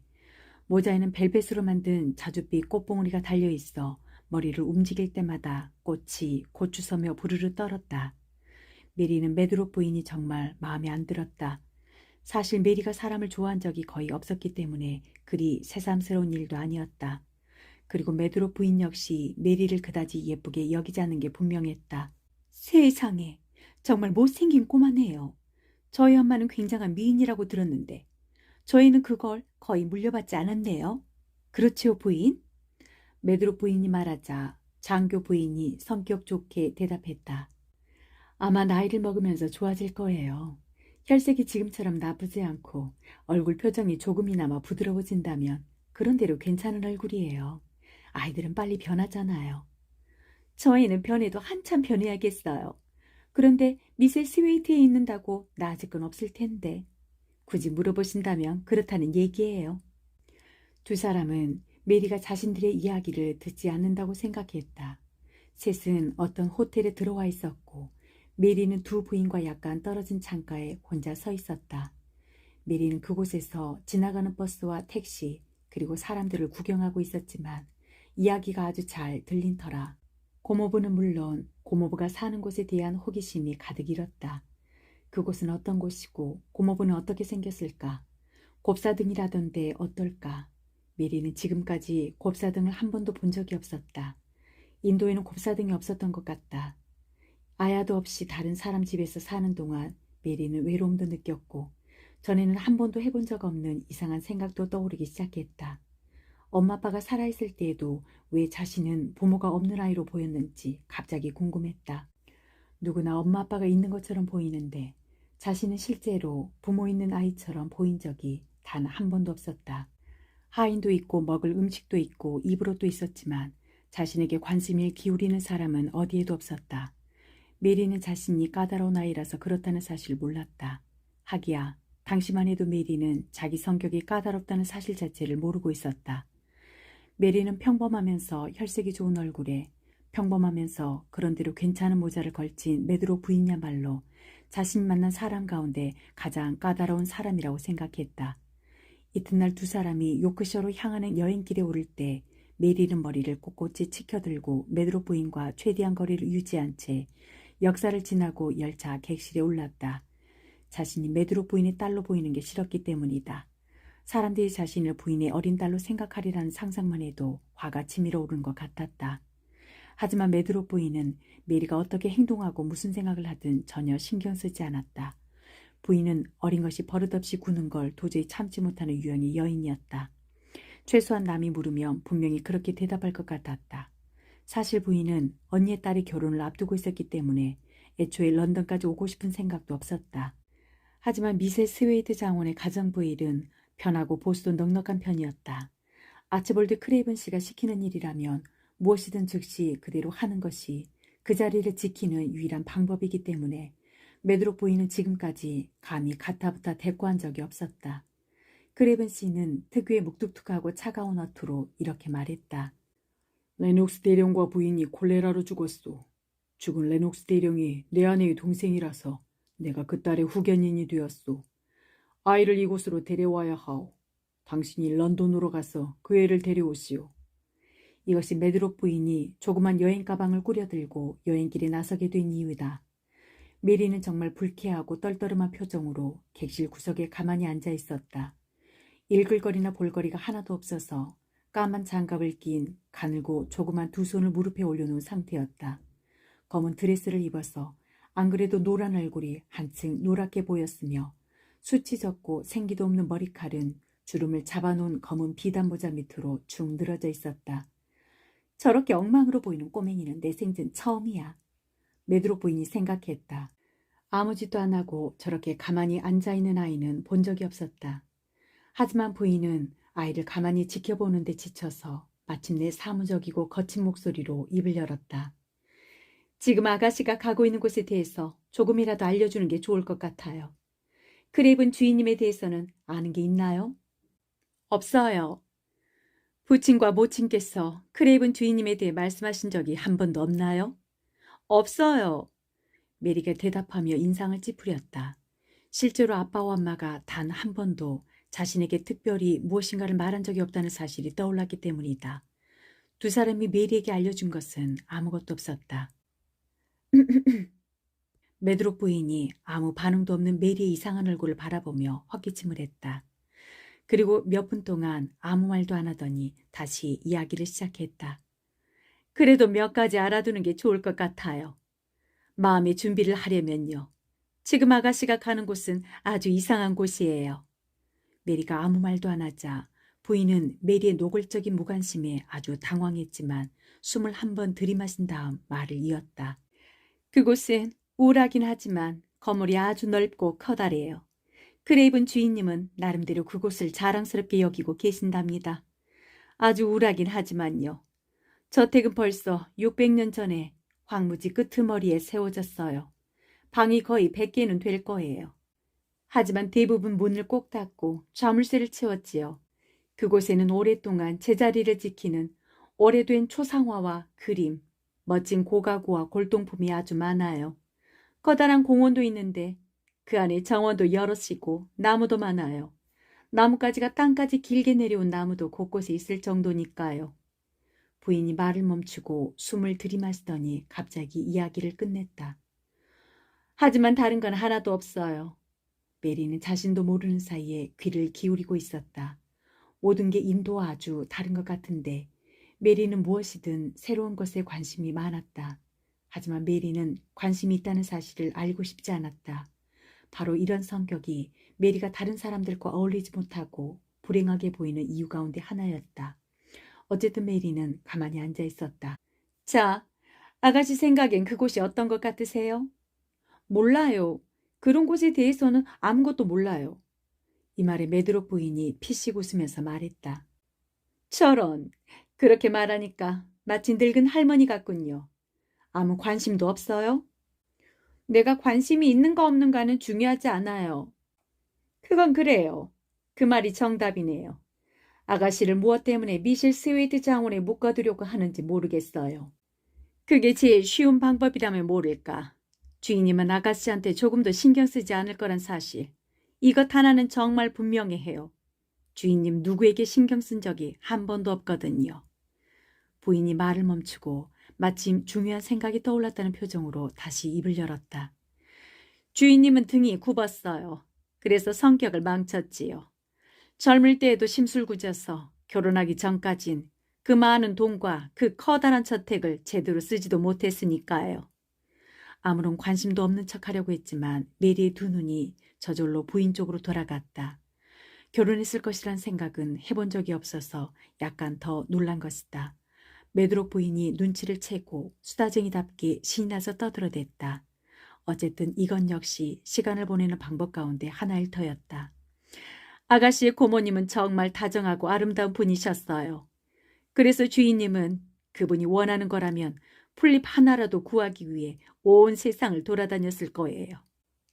모자에는 벨벳으로 만든 자줏빛 꽃봉오리가 달려있어 머리를 움직일 때마다 꽃이 고추서며 부르르 떨었다. 메리는 메드로 부인이 정말 마음에 안 들었다. 사실 메리가 사람을 좋아한 적이 거의 없었기 때문에 그리 새삼스러운 일도 아니었다. 그리고 메드로 부인 역시 메리를 그다지 예쁘게 여기지 않는 게 분명했다. 세상에, 정말 못생긴 꼬마네요. 저희 엄마는 굉장한 미인이라고 들었는데 저희는 그걸 거의 물려받지 않았네요. 그렇지요, 부인? 메드로 부인이 말하자 장교 부인이 성격 좋게 대답했다. 아마 나이를 먹으면서 좋아질 거예요. 혈색이 지금처럼 나쁘지 않고 얼굴 표정이 조금이나마 부드러워진다면 그런대로 괜찮은 얼굴이에요. 아이들은 빨리 변하잖아요. 저희는 변해도 한참 변해야겠어요. 그런데 미세 스웨이트에 있는다고 나아질 건 없을 텐데. 굳이 물어보신다면 그렇다는 얘기예요. 두 사람은 메리가 자신들의 이야기를 듣지 않는다고 생각했다. 셋은 어떤 호텔에 들어와 있었고 메리는 두 부인과 약간 떨어진 창가에 혼자 서 있었다. 메리는 그곳에서 지나가는 버스와 택시 그리고 사람들을 구경하고 있었지만 이야기가 아주 잘 들린 터라 고모부는 물론 고모부가 사는 곳에 대한 호기심이 가득 일었다. 그곳은 어떤 곳이고 고모부는 어떻게 생겼을까? 곱사등이라던데 어떨까? 메리는 지금까지 곱사등을 한 번도 본 적이 없었다. 인도에는 곱사등이 없었던 것 같다. 아야도 없이 다른 사람 집에서 사는 동안 메리는 외로움도 느꼈고 전에는 한 번도 해본 적 없는 이상한 생각도 떠오르기 시작했다. 엄마 아빠가 살아있을 때에도 왜 자신은 부모가 없는 아이로 보였는지 갑자기 궁금했다. 누구나 엄마 아빠가 있는 것처럼 보이는데 자신은 실제로 부모 있는 아이처럼 보인 적이 단 한 번도 없었다. 하인도 있고 먹을 음식도 있고 입으로도 있었지만 자신에게 관심을 기울이는 사람은 어디에도 없었다. 메리는 자신이 까다로운 아이라서 그렇다는 사실을 몰랐다. 하기야 당시만 해도 메리는 자기 성격이 까다롭다는 사실 자체를 모르고 있었다. 메리는 평범하면서 혈색이 좋은 얼굴에 평범하면서 그런대로 괜찮은 모자를 걸친 메드로 부인이야말로 자신이 만난 사람 가운데 가장 까다로운 사람이라고 생각했다. 이튿날 두 사람이 요크셔로 향하는 여행길에 오를 때 메리는 머리를 꼿꼿이 치켜들고 메드로 부인과 최대한 거리를 유지한 채 역사를 지나고 열차 객실에 올랐다. 자신이 메드로 부인의 딸로 보이는 게 싫었기 때문이다. 사람들이 자신을 부인의 어린 딸로 생각하리라는 상상만 해도 화가 치밀어 오르는 것 같았다. 하지만 메드로 부인은 메리가 어떻게 행동하고 무슨 생각을 하든 전혀 신경 쓰지 않았다. 부인은 어린 것이 버릇없이 구는 걸 도저히 참지 못하는 유형의 여인이었다. 최소한 남이 물으면 분명히 그렇게 대답할 것 같았다. 사실 부인은 언니의 딸이 결혼을 앞두고 있었기 때문에 애초에 런던까지 오고 싶은 생각도 없었다. 하지만 미세 스웨이드 장원의 가정부 일은 편하고 보수도 넉넉한 편이었다. 아츠볼드 크레이븐 씨가 시키는 일이라면 무엇이든 즉시 그대로 하는 것이 그 자리를 지키는 유일한 방법이기 때문에 메드로 부인은 지금까지 감히 가타부타 대꾸한 적이 없었다. 크레이븐 씨는 특유의 묵뚝뚝하고 차가운 어투로 이렇게 말했다. 레녹스 대령과 부인이 콜레라로 죽었소. 죽은 레녹스 대령이 내 아내의 동생이라서 내가 그 딸의 후견인이 되었소. 아이를 이곳으로 데려와야 하오. 당신이 런던으로 가서 그 애를 데려오시오. 이것이 메드로 부인이 조그만 여행 가방을 꾸려들고 여행길에 나서게 된 이유다. 메리는 정말 불쾌하고 떨떠름한 표정으로 객실 구석에 가만히 앉아 있었다. 일글거리나 볼거리가 하나도 없어서 까만 장갑을 낀 가늘고 조그만 두 손을 무릎에 올려놓은 상태였다. 검은 드레스를 입어서 안 그래도 노란 얼굴이 한층 노랗게 보였으며 숱이 적고 생기도 없는 머리칼은 주름을 잡아놓은 검은 비단 모자 밑으로 축 늘어져 있었다. 저렇게 엉망으로 보이는 꼬맹이는 내 생전 처음이야. 메드록 부인이 생각했다. 아무 짓도 안 하고 저렇게 가만히 앉아있는 아이는 본 적이 없었다. 하지만 부인은 아이를 가만히 지켜보는 데 지쳐서 마침내 사무적이고 거친 목소리로 입을 열었다. 지금 아가씨가 가고 있는 곳에 대해서 조금이라도 알려주는 게 좋을 것 같아요. 크레이븐 주인님에 대해서는 아는 게 있나요? 없어요. 부친과 모친께서 크레이븐 주인님에 대해 말씀하신 적이 한 번도 없나요? 없어요. 메리가 대답하며 인상을 찌푸렸다. 실제로 아빠와 엄마가 단 한 번도 자신에게 특별히 무엇인가를 말한 적이 없다는 사실이 떠올랐기 때문이다. 두 사람이 메리에게 알려준 것은 아무것도 없었다. 메드록 부인이 아무 반응도 없는 메리의 이상한 얼굴을 바라보며 헛기침을 했다. 그리고 몇 분 동안 아무 말도 안 하더니 다시 이야기를 시작했다. 그래도 몇 가지 알아두는 게 좋을 것 같아요. 마음의 준비를 하려면요. 지금 아가씨가 가는 곳은 아주 이상한 곳이에요. 메리가 아무 말도 안 하자 부인은 메리의 노골적인 무관심에 아주 당황했지만 숨을 한 번 들이마신 다음 말을 이었다. 그곳은 우울하긴 하지만 건물이 아주 넓고 커다래요. 크레이븐 주인님은 나름대로 그곳을 자랑스럽게 여기고 계신답니다. 아주 우울하긴 하지만요. 저택은 벌써 600년 전에 황무지 끄트머리에 세워졌어요. 방이 거의 100개는 될 거예요. 하지만 대부분 문을 꼭 닫고 자물쇠를 채웠지요. 그곳에는 오랫동안 제자리를 지키는 오래된 초상화와 그림, 멋진 고가구와 골동품이 아주 많아요. 커다란 공원도 있는데 그 안에 정원도 여럿이고 나무도 많아요. 나뭇가지가 땅까지 길게 내려온 나무도 곳곳에 있을 정도니까요. 부인이 말을 멈추고 숨을 들이마시더니 갑자기 이야기를 끝냈다. 하지만 다른 건 하나도 없어요. 메리는 자신도 모르는 사이에 귀를 기울이고 있었다. 모든 게 인도와 아주 다른 것 같은데 메리는 무엇이든 새로운 것에 관심이 많았다. 하지만 메리는 관심이 있다는 사실을 알고 싶지 않았다. 바로 이런 성격이 메리가 다른 사람들과 어울리지 못하고 불행하게 보이는 이유 가운데 하나였다. 어쨌든 메리는 가만히 앉아 있었다. 자, 아가씨 생각엔 그곳이 어떤 것 같으세요? 몰라요. 그런 곳에 대해서는 아무것도 몰라요. 이 말에 메드록 부인이 피식 웃으면서 말했다. 저런, 그렇게 말하니까 마치 늙은 할머니 같군요. 아무 관심도 없어요? 내가 관심이 있는가 없는가는 중요하지 않아요. 그건 그래요. 그 말이 정답이네요. 아가씨를 무엇 때문에 미실 스웨이트 장원에 묶어두려고 하는지 모르겠어요. 그게 제일 쉬운 방법이라면 모를까. 주인님은 아가씨한테 조금도 신경 쓰지 않을 거란 사실. 이것 하나는 정말 분명해요. 주인님 누구에게 신경 쓴 적이 한 번도 없거든요. 부인이 말을 멈추고 마침 중요한 생각이 떠올랐다는 표정으로 다시 입을 열었다. 주인님은 등이 굽었어요. 그래서 성격을 망쳤지요. 젊을 때에도 심술궂어서 결혼하기 전까진 그 많은 돈과 그 커다란 저택을 제대로 쓰지도 못했으니까요. 아무런 관심도 없는 척하려고 했지만 메리의 두 눈이 저절로 부인 쪽으로 돌아갔다. 결혼했을 것이란 생각은 해본 적이 없어서 약간 더 놀란 것이다. 메드록 부인이 눈치를 채고 수다쟁이답게 신이 나서 떠들어댔다. 어쨌든 이건 역시 시간을 보내는 방법 가운데 하나일 터였다. 아가씨의 고모님은 정말 다정하고 아름다운 분이셨어요. 그래서 주인님은 그분이 원하는 거라면 풀잎 하나라도 구하기 위해 온 세상을 돌아다녔을 거예요.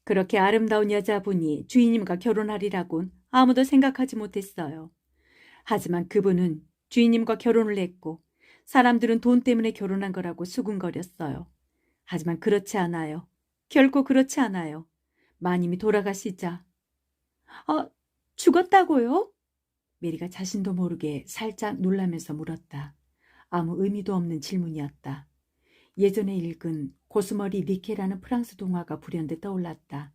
그렇게 아름다운 여자분이 주인님과 결혼하리라곤 아무도 생각하지 못했어요. 하지만 그분은 주인님과 결혼을 했고 사람들은 돈 때문에 결혼한 거라고 수군거렸어요. 하지만 그렇지 않아요. 결코 그렇지 않아요. 마님이 돌아가시자. 아, 죽었다고요? 메리가 자신도 모르게 살짝 놀라면서 물었다. 아무 의미도 없는 질문이었다. 예전에 읽은 고스머리 니케라는 프랑스 동화가 불현듯 떠올랐다.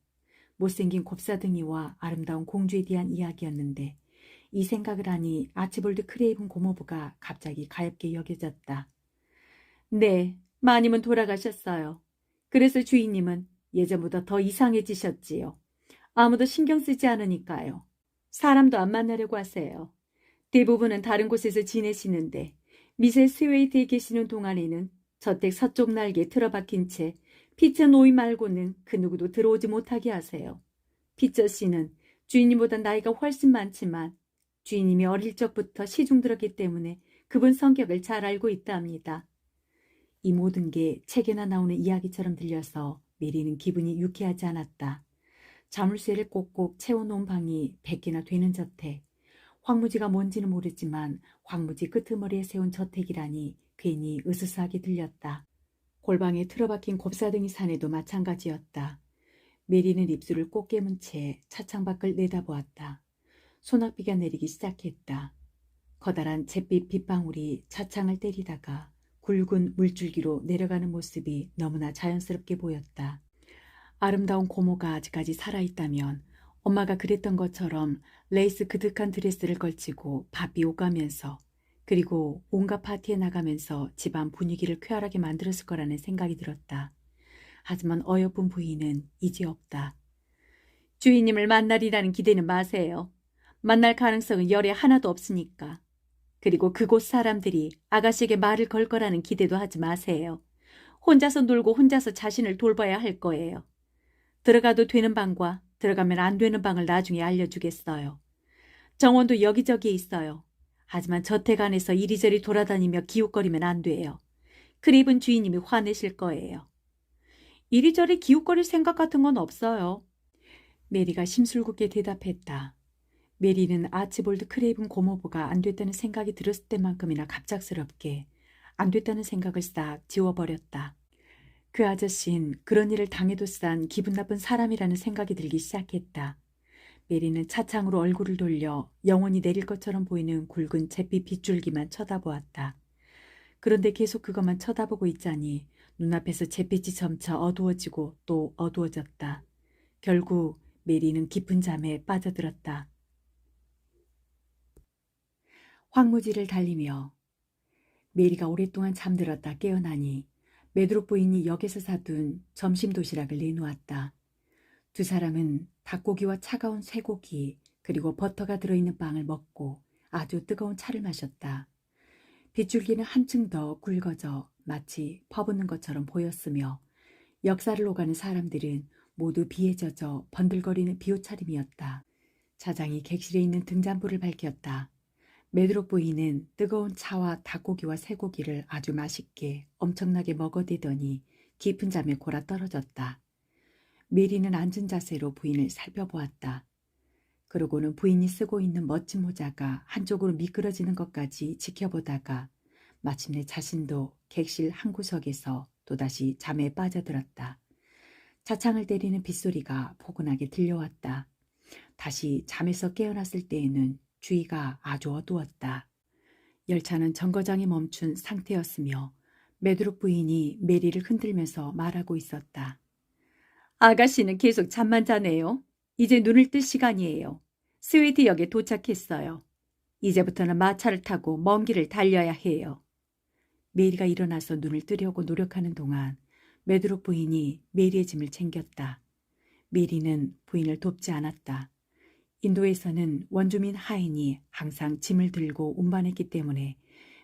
못생긴 곱사등이와 아름다운 공주에 대한 이야기였는데 이 생각을 하니 아치볼드 크레이븐 고모부가 갑자기 가엾게 여겨졌다. 네, 마님은 돌아가셨어요. 그래서 주인님은 예전보다 더 이상해지셨지요. 아무도 신경 쓰지 않으니까요. 사람도 안 만나려고 하세요. 대부분은 다른 곳에서 지내시는데 미세 스웨이트에 계시는 동안에는 저택 서쪽 날개에 틀어박힌 채 피처 노이 말고는 그 누구도 들어오지 못하게 하세요. 피처 씨는 주인님보다 나이가 훨씬 많지만 주인님이 어릴 적부터 시중 들었기 때문에 그분 성격을 잘 알고 있답니다. 이 모든 게 책에나 나오는 이야기처럼 들려서 메리는 기분이 유쾌하지 않았다. 자물쇠를 꼭꼭 채워놓은 방이 100개나 되는 저택. 황무지가 뭔지는 모르지만 황무지 끄트머리에 세운 저택이라니 괜히 으스스하게 들렸다. 골방에 틀어박힌 곱사등이 산에도 마찬가지였다. 메리는 입술을 꼭 깨문 채 차창 밖을 내다보았다. 소낙비가 내리기 시작했다. 커다란 잿빛 빗방울이 차창을 때리다가 굵은 물줄기로 내려가는 모습이 너무나 자연스럽게 보였다. 아름다운 고모가 아직까지 살아있다면 엄마가 그랬던 것처럼 레이스 그득한 드레스를 걸치고 바삐 오가면서 그리고 온갖 파티에 나가면서 집안 분위기를 쾌활하게 만들었을 거라는 생각이 들었다. 하지만 어여쁜 부인은 이제 없다. 주인님을 만날이라는 기대는 마세요. 만날 가능성은 열에 하나도 없으니까. 그리고 그곳 사람들이 아가씨에게 말을 걸 거라는 기대도 하지 마세요. 혼자서 놀고 혼자서 자신을 돌봐야 할 거예요. 들어가도 되는 방과 들어가면 안 되는 방을 나중에 알려주겠어요. 정원도 여기저기에 있어요. 하지만 저택 안에서 이리저리 돌아다니며 기웃거리면 안 돼요. 크립은 주인님이 화내실 거예요. 이리저리 기웃거릴 생각 같은 건 없어요. 메리가 심술궂게 대답했다. 메리는 아치볼드 크레이븐 고모부가 안 됐다는 생각이 들었을 때만큼이나 갑작스럽게 안 됐다는 생각을 싹 지워버렸다. 그 아저씨는 그런 일을 당해도 싼 기분 나쁜 사람이라는 생각이 들기 시작했다. 메리는 차창으로 얼굴을 돌려 영원히 내릴 것처럼 보이는 굵은 잿빛 빗줄기만 쳐다보았다. 그런데 계속 그것만 쳐다보고 있자니 눈앞에서 잿빛이 점차 어두워지고 또 어두워졌다. 결국 메리는 깊은 잠에 빠져들었다. 황무지를 달리며 메리가 오랫동안 잠들었다 깨어나니 메드로 부인이 역에서 사둔 점심 도시락을 내놓았다. 두 사람은 닭고기와 차가운 쇠고기 그리고 버터가 들어있는 빵을 먹고 아주 뜨거운 차를 마셨다. 빗줄기는 한층 더 굵어져 마치 퍼붓는 것처럼 보였으며 역사를 오가는 사람들은 모두 비에 젖어 번들거리는 비옷차림이었다. 차장이 객실에 있는 등잔불을 밝혔다. 메드로 부인은 뜨거운 차와 닭고기와 쇠고기를 아주 맛있게 엄청나게 먹어대더니 깊은 잠에 골아 떨어졌다. 메리는 앉은 자세로 부인을 살펴보았다. 그러고는 부인이 쓰고 있는 멋진 모자가 한쪽으로 미끄러지는 것까지 지켜보다가 마침내 자신도 객실 한 구석에서 또다시 잠에 빠져들었다. 차창을 때리는 빗소리가 포근하게 들려왔다. 다시 잠에서 깨어났을 때에는 주위가 아주 어두웠다. 열차는 정거장에 멈춘 상태였으며 메드로 부인이 메리를 흔들면서 말하고 있었다. 아가씨는 계속 잠만 자네요. 이제 눈을 뜰 시간이에요. 스웨이트역에 도착했어요. 이제부터는 마차를 타고 먼 길을 달려야 해요. 메리가 일어나서 눈을 뜨려고 노력하는 동안 메드로 부인이 메리의 짐을 챙겼다. 메리는 부인을 돕지 않았다. 인도에서는 원주민 하인이 항상 짐을 들고 운반했기 때문에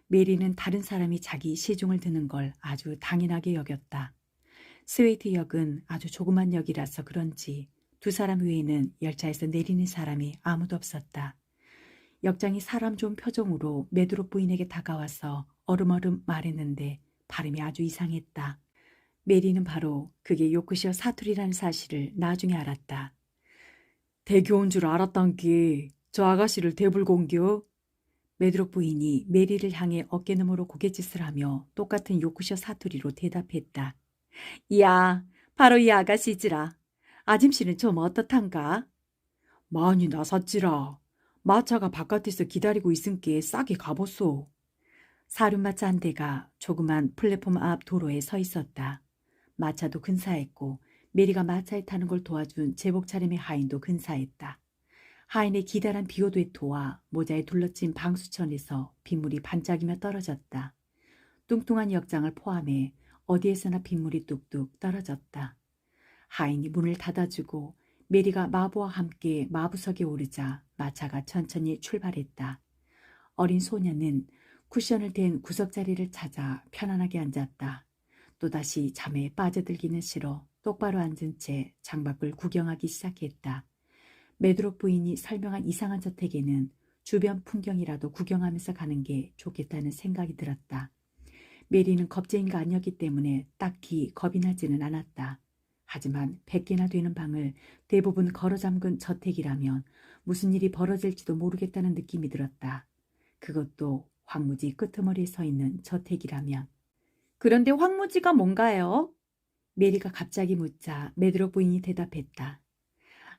메리는 다른 사람이 자기 시중을 드는 걸 아주 당연하게 여겼다. 스웨이트역은 아주 조그만 역이라서 그런지 두 사람 외에는 열차에서 내리는 사람이 아무도 없었다. 역장이 사람 좋은 표정으로 메드로 부인에게 다가와서 얼음얼음 말했는데 발음이 아주 이상했다. 메리는 바로 그게 요크셔 사투리라는 사실을 나중에 알았다. 대교온 줄 알았단 게 저 아가씨를 대불공겨? 메드로 부인이 메리를 향해 어깨너머로 고갯짓을 하며 똑같은 요크셔 사투리로 대답했다. 야, 바로 이 아가씨지라. 아짐씨는 좀 어떻단가? 많이 나섰지라. 마차가 바깥에서 기다리고 있은께 싸게 가보소. 사륜마차 한 대가 조그만 플랫폼 앞 도로에 서 있었다. 마차도 근사했고 메리가 마차에 타는 걸 도와준 제복 차림의 하인도 근사했다. 하인의 기다란 비옷 외토와 모자에 둘러친 방수천에서 빗물이 반짝이며 떨어졌다. 뚱뚱한 역장을 포함해 어디에서나 빗물이 뚝뚝 떨어졌다. 하인이 문을 닫아주고 메리가 마부와 함께 마부석에 오르자 마차가 천천히 출발했다. 어린 소녀는 쿠션을 댄 구석자리를 찾아 편안하게 앉았다. 또다시 잠에 빠져들기는 싫어 똑바로 앉은 채 창밖을 구경하기 시작했다. 메드록 부인이 설명한 이상한 저택에는 주변 풍경이라도 구경하면서 가는 게 좋겠다는 생각이 들었다. 메리는 겁쟁이가 아니었기 때문에 딱히 겁이 나지는 않았다. 하지만 100개나 되는 방을 대부분 걸어 잠근 저택이라면 무슨 일이 벌어질지도 모르겠다는 느낌이 들었다. 그것도 황무지 끄트머리에 서 있는 저택이라면. 그런데 황무지가 뭔가요? 메리가 갑자기 묻자 메드록 부인이 대답했다.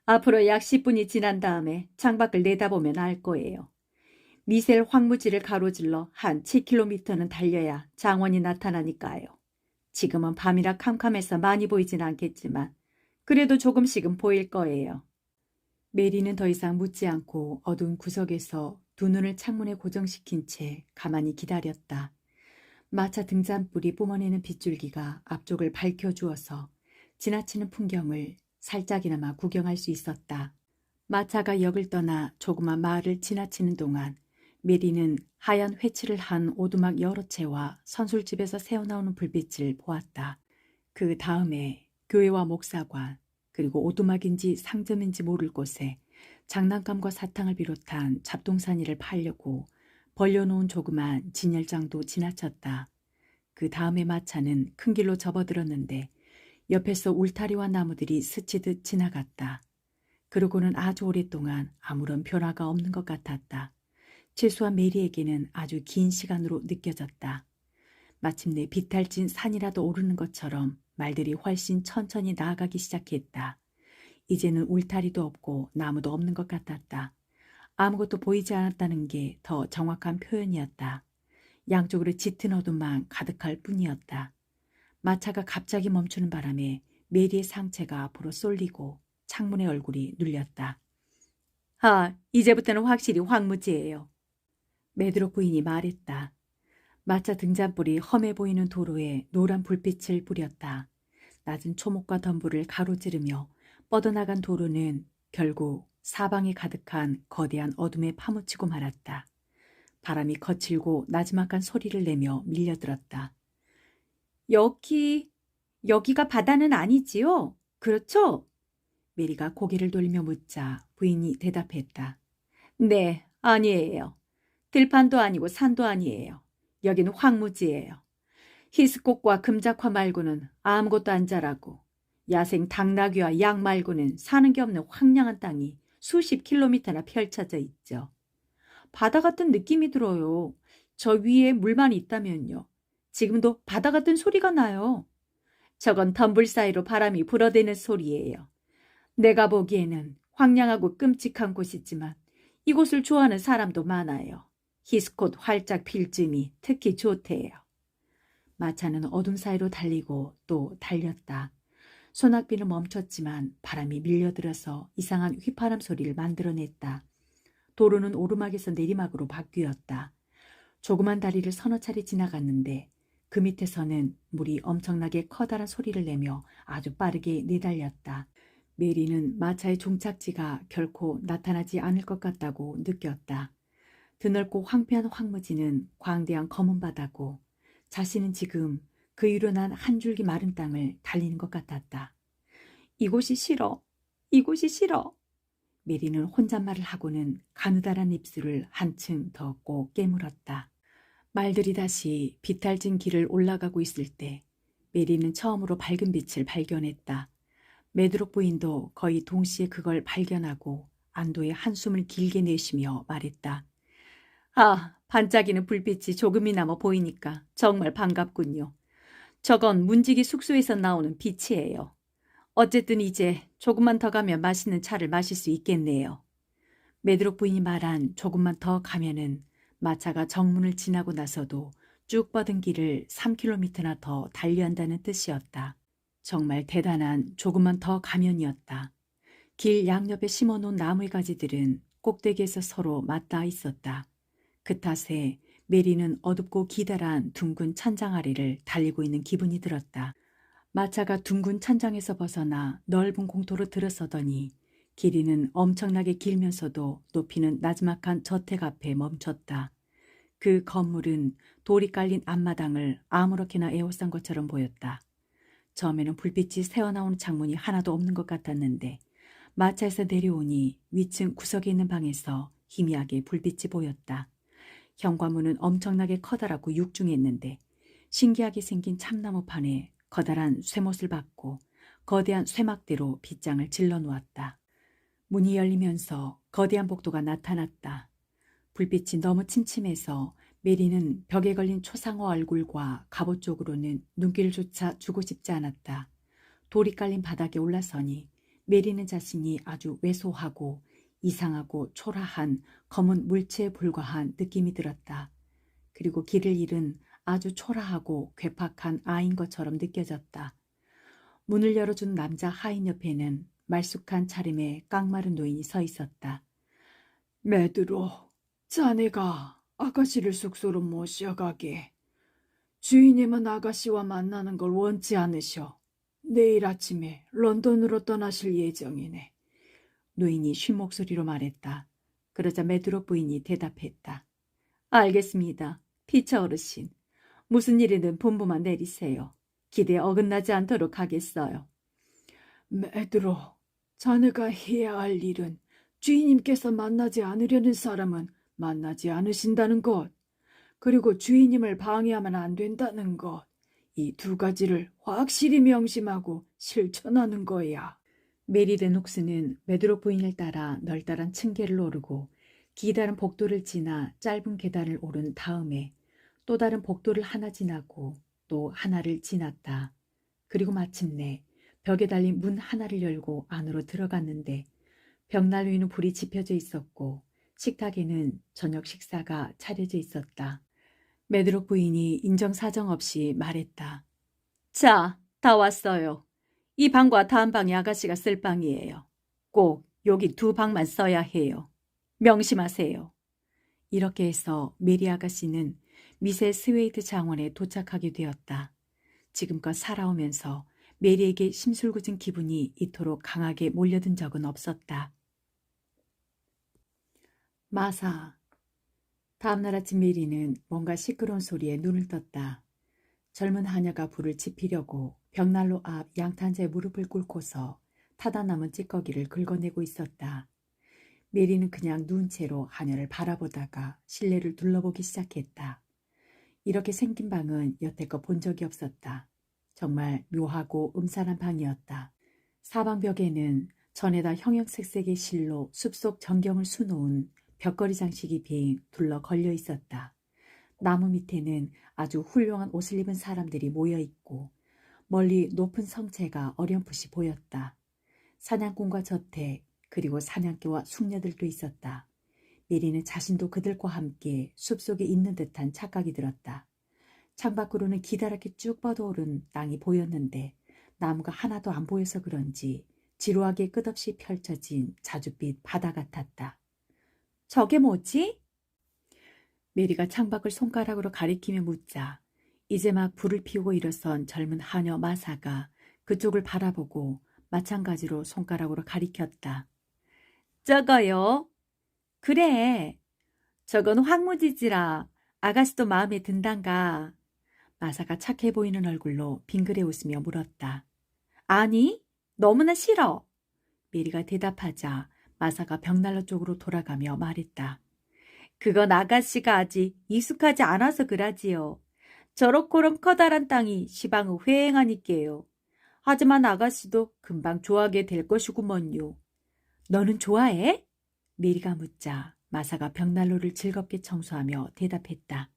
앞으로 약 10분이 지난 다음에 창밖을 내다보면 알 거예요. 미셀 황무지를 가로질러 한 7km는 달려야 장원이 나타나니까요. 지금은 밤이라 캄캄해서 많이 보이진 않겠지만 그래도 조금씩은 보일 거예요. 메리는 더 이상 묻지 않고 어두운 구석에서 두 눈을 창문에 고정시킨 채 가만히 기다렸다. 마차 등잔불이 뿜어내는 빗줄기가 앞쪽을 밝혀주어서 지나치는 풍경을 살짝이나마 구경할 수 있었다. 마차가 역을 떠나 조그만 마을을 지나치는 동안 메리는 하얀 회칠을 한 오두막 여러 채와 선술집에서 새어나오는 불빛을 보았다. 그 다음에 교회와 목사관, 그리고 오두막인지 상점인지 모를 곳에 장난감과 사탕을 비롯한 잡동사니를 팔려고 벌려놓은 조그만 진열장도 지나쳤다. 그 다음에 마차는 큰 길로 접어들었는데 옆에서 울타리와 나무들이 스치듯 지나갔다. 그러고는 아주 오랫동안 아무런 변화가 없는 것 같았다. 최소한 메리에게는 아주 긴 시간으로 느껴졌다. 마침내 비탈진 산이라도 오르는 것처럼 말들이 훨씬 천천히 나아가기 시작했다. 이제는 울타리도 없고 나무도 없는 것 같았다. 아무것도 보이지 않았다는 게 더 정확한 표현이었다. 양쪽으로 짙은 어둠만 가득할 뿐이었다. 마차가 갑자기 멈추는 바람에 메리의 상체가 앞으로 쏠리고 창문의 얼굴이 눌렸다. 아, 이제부터는 확실히 황무지예요. 메드록 부인이 말했다. 마차 등잔불이 험해 보이는 도로에 노란 불빛을 뿌렸다. 낮은 초목과 덤불을 가로지르며 뻗어나간 도로는 결국 사방에 가득한 거대한 어둠에 파묻히고 말았다. 바람이 거칠고 나지막한 소리를 내며 밀려들었다. 여기가 바다는 아니지요? 그렇죠? 메리가 고개를 돌리며 묻자 부인이 대답했다. 네, 아니에요. 들판도 아니고 산도 아니에요. 여기는 황무지예요. 히스꽃과 금작화 말고는 아무것도 안 자라고 야생 당나귀와 양 말고는 사는 게 없는 황량한 땅이 수십 킬로미터나 펼쳐져 있죠. 바다 같은 느낌이 들어요. 저 위에 물만 있다면요. 지금도 바다 같은 소리가 나요. 저건 덤불 사이로 바람이 불어대는 소리예요. 내가 보기에는 황량하고 끔찍한 곳이지만 이곳을 좋아하는 사람도 많아요. 히스콧 활짝 필 즈음이 특히 좋대요. 마차는 어둠 사이로 달리고 또 달렸다. 소낙비는 멈췄지만 바람이 밀려들어서 이상한 휘파람 소리를 만들어냈다. 도로는 오르막에서 내리막으로 바뀌었다. 조그만 다리를 서너 차례 지나갔는데 그 밑에서는 물이 엄청나게 커다란 소리를 내며 아주 빠르게 내달렸다. 메리는 마차의 종착지가 결코 나타나지 않을 것 같다고 느꼈다. 드넓고 황폐한 황무지는 광대한 검은 바다고 자신은 지금 그 위로 난 한 줄기 마른 땅을 달리는 것 같았다. 이곳이 싫어. 이곳이 싫어. 메리는 혼잣말을 하고는 가느다란 입술을 한층 더 꼭 깨물었다. 말들이 다시 비탈진 길을 올라가고 있을 때 메리는 처음으로 밝은 빛을 발견했다. 메드록 부인도 거의 동시에 그걸 발견하고 안도의 한숨을 길게 내쉬며 말했다. 아, 반짝이는 불빛이 조금이나마 보이니까 정말 반갑군요. 저건 문지기 숙소에서 나오는 빛이에요. 어쨌든 이제 조금만 더 가면 맛있는 차를 마실 수 있겠네요. 메드록 부인이 말한 조금만 더 가면은 마차가 정문을 지나고 나서도 쭉 뻗은 길을 3km나 더 달려야 한다는 뜻이었다. 정말 대단한 조금만 더 가면이었다. 길 양옆에 심어놓은 나무의 가지들은 꼭대기에서 서로 맞닿아 있었다. 그 탓에 메리는 어둡고 기다란 둥근 천장 아래를 달리고 있는 기분이 들었다. 마차가 둥근 천장에서 벗어나 넓은 공터로 들어서더니 길이는 엄청나게 길면서도 높이는 나지막한 저택 앞에 멈췄다. 그 건물은 돌이 깔린 앞마당을 아무렇게나 에워싼 것처럼 보였다. 처음에는 불빛이 새어나오는 창문이 하나도 없는 것 같았는데 마차에서 내려오니 위층 구석에 있는 방에서 희미하게 불빛이 보였다. 현관문은 엄청나게 커다랗고 육중했는데 신기하게 생긴 참나무판에 커다란 쇠못을 박고 거대한 쇠막대로 빗장을 질러 놓았다. 문이 열리면서 거대한 복도가 나타났다. 불빛이 너무 침침해서 메리는 벽에 걸린 초상화 얼굴과 갑옷 쪽으로는 눈길조차 주고 싶지 않았다. 돌이 깔린 바닥에 올라서니 메리는 자신이 아주 왜소하고 이상하고 초라한 검은 물체에 불과한 느낌이 들었다. 그리고 길을 잃은 아주 초라하고 괴팍한 아이인 것처럼 느껴졌다. 문을 열어준 남자 하인 옆에는 말쑥한 차림의 깡마른 노인이 서 있었다. 메드로, 자네가 아가씨를 숙소로 모셔가게. 주인님은 아가씨와 만나는 걸 원치 않으셔. 내일 아침에 런던으로 떠나실 예정이네. 노인이 쉰 목소리로 말했다. 그러자 메드로 부인이 대답했다. 알겠습니다. 피처 어르신. 무슨 일이든 분부만 내리세요. 기대에 어긋나지 않도록 하겠어요. 메드로, 자네가 해야 할 일은 주인님께서 만나지 않으려는 사람은 만나지 않으신다는 것, 그리고 주인님을 방해하면 안 된다는 것, 이 두 가지를 확실히 명심하고 실천하는 거야. 메리 레녹스는 메드로 부인을 따라 널따란 층계를 오르고 기다란 복도를 지나 짧은 계단을 오른 다음에 또 다른 복도를 하나 지나고 또 하나를 지났다. 그리고 마침내 벽에 달린 문 하나를 열고 안으로 들어갔는데 벽난 위에는 불이 지펴져 있었고 식탁에는 저녁 식사가 차려져 있었다. 메드로 부인이 인정사정 없이 말했다. 자, 다 왔어요. 이 방과 다음 방이 아가씨가 쓸 방이에요. 꼭 여기 두 방만 써야 해요. 명심하세요. 이렇게 해서 메리 아가씨는 미세 스웨이트 장원에 도착하게 되었다. 지금껏 살아오면서 메리에게 심술궂은 기분이 이토록 강하게 몰려든 적은 없었다. 마사. 다음날 아침 메리는 뭔가 시끄러운 소리에 눈을 떴다. 젊은 하녀가 불을 지피려고 벽난로 앞 양탄자에 무릎을 꿇고서 타다 남은 찌꺼기를 긁어내고 있었다. 메리는 그냥 누운 채로 하녀를 바라보다가 실내를 둘러보기 시작했다. 이렇게 생긴 방은 여태껏 본 적이 없었다. 정말 묘하고 음산한 방이었다. 사방벽에는 전에다 형형색색의 실로 숲속 전경을 수놓은 벽걸이 장식이 빙 둘러 걸려 있었다. 나무 밑에는 아주 훌륭한 옷을 입은 사람들이 모여 있고 멀리 높은 성체가 어렴풋이 보였다. 사냥꾼과 저택 그리고 사냥개와 숙녀들도 있었다. 메리는 자신도 그들과 함께 숲속에 있는 듯한 착각이 들었다. 창밖으로는 기다랗게 쭉 뻗어오른 땅이 보였는데 나무가 하나도 안 보여서 그런지 지루하게 끝없이 펼쳐진 자줏빛 바다 같았다. 저게 뭐지? 메리가 창밖을 손가락으로 가리키며 묻자 이제 막 불을 피우고 일어선 젊은 하녀 마사가 그쪽을 바라보고 마찬가지로 손가락으로 가리켰다. 저거요? 그래. 저건 황무지지라 아가씨도 마음에 든단가. 마사가 착해 보이는 얼굴로 빙그레 웃으며 물었다. 아니, 너무나 싫어. 메리가 대답하자 마사가 벽난로 쪽으로 돌아가며 말했다. 그건 아가씨가 아직 익숙하지 않아서 그러지요. 저렇고럼 커다란 땅이 시방을 휑하니께요. 하지만 아가씨도 금방 좋아하게 될 것이구먼요. 너는 좋아해? 메리가 묻자 마사가 벽난로를 즐겁게 청소하며 대답했다.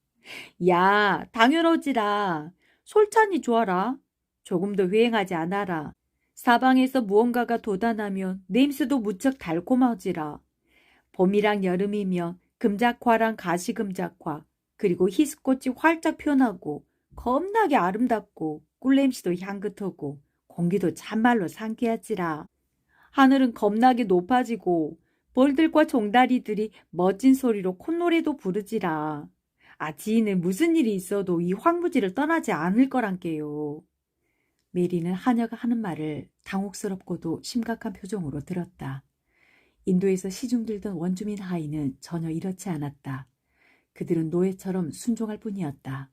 야, 당연하지라. 솔찬히 좋아라. 조금 더 휑하지 않아라. 사방에서 무언가가 돋아나면 냄새도 무척 달콤하지라. 봄이랑 여름이면 금작화랑 가시금작화 그리고 히스꽃이 활짝 피어나고 겁나게 아름답고 꿀냄새도 향긋하고 공기도 참말로 상쾌하지라. 하늘은 겁나게 높아지고 벌들과 종다리들이 멋진 소리로 콧노래도 부르지라. 지인은 무슨 일이 있어도 이 황무지를 떠나지 않을 거란게요. 메리는 하녀가 하는 말을 당혹스럽고도 심각한 표정으로 들었다. 인도에서 시중 들던 원주민 하인은 전혀 이렇지 않았다. 그들은 노예처럼 순종할 뿐이었다.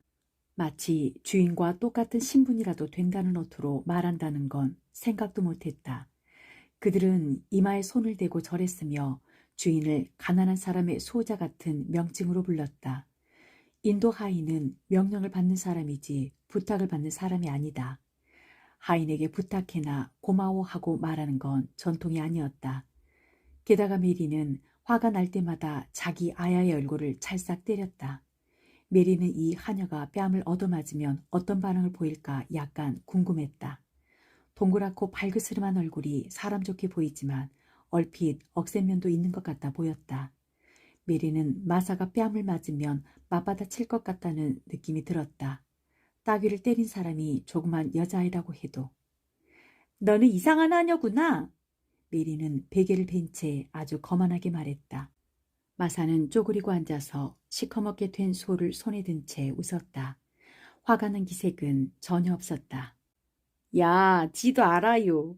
마치 주인과 똑같은 신분이라도 된다는 어투로 말한다는 건 생각도 못했다. 그들은 이마에 손을 대고 절했으며 주인을 가난한 사람의 수호자 같은 명칭으로 불렀다. 인도 하인은 명령을 받는 사람이지 부탁을 받는 사람이 아니다. 하인에게 부탁해나 고마워하고 말하는 건 전통이 아니었다. 게다가 메리는 화가 날 때마다 자기 아야의 얼굴을 찰싹 때렸다. 메리는 이 하녀가 뺨을 얻어맞으면 어떤 반응을 보일까 약간 궁금했다. 동그랗고 발그스름한 얼굴이 사람 좋게 보이지만 얼핏 억센면도 있는 것 같아 보였다. 메리는 마사가 뺨을 맞으면 맞받아 칠 것 같다는 느낌이 들었다. 따귀를 때린 사람이 조그만 여자아이라고 해도. 너는 이상한 하녀구나. 메리는 베개를 벤 채 아주 거만하게 말했다. 마사는 쪼그리고 앉아서 시커멓게 된 소를 손에 든 채 웃었다. 화가 난 기색은 전혀 없었다. 야, 지도 알아요.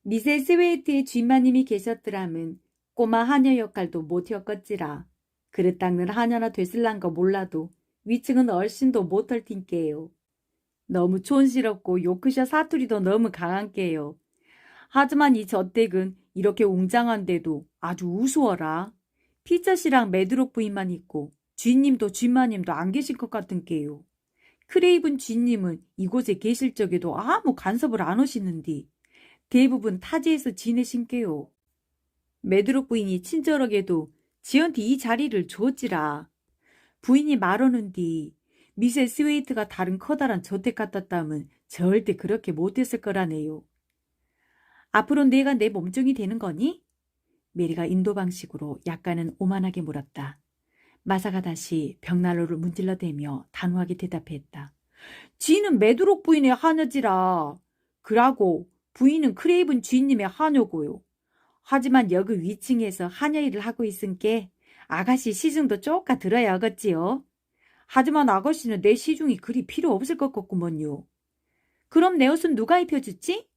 미셀 스웨이트의 쥐마님이 계셨더라면 꼬마 하녀 역할도 못했겠지라. 그릇 닦는 하녀나 됐을란 거 몰라도 위층은 얼씬도 못할 틴게요. 너무 촌스럽고 요크셔 사투리도 너무 강한게요. 하지만 이 저댁은 이렇게 웅장한데도 아주 우스워라. 피처씨랑 메드록 부인만 있고 쥐님도 쥐마님도 안 계실 것 같은 게요. 크레이븐 쥐님은 이곳에 계실 적에도 아무 간섭을 안 하시는디 대부분 타지에서 지내신 게요. 메드록 부인이 친절하게도 지한테 이 자리를 줬지라. 부인이 말하는디 미셀 스웨이트가 다른 커다란 저택 같았다면 절대 그렇게 못했을 거라네요. 앞으로 내가 내 몸종이 되는 거니? 메리가 인도 방식으로 약간은 오만하게 물었다. 마사가 다시 벽난로를 문질러대며 단호하게 대답했다. 지는 메드록 부인의 하녀지라. 그라고 부인은 크레이븐 주인님의 하녀고요. 하지만 여기 위층에서 하녀 일을 하고 있은께 아가씨 시중도 쪼까 들어야 하겠지요. 하지만 아가씨는 내 시중이 그리 필요 없을 것 같구먼요. 그럼 내 옷은 누가 입혀주지?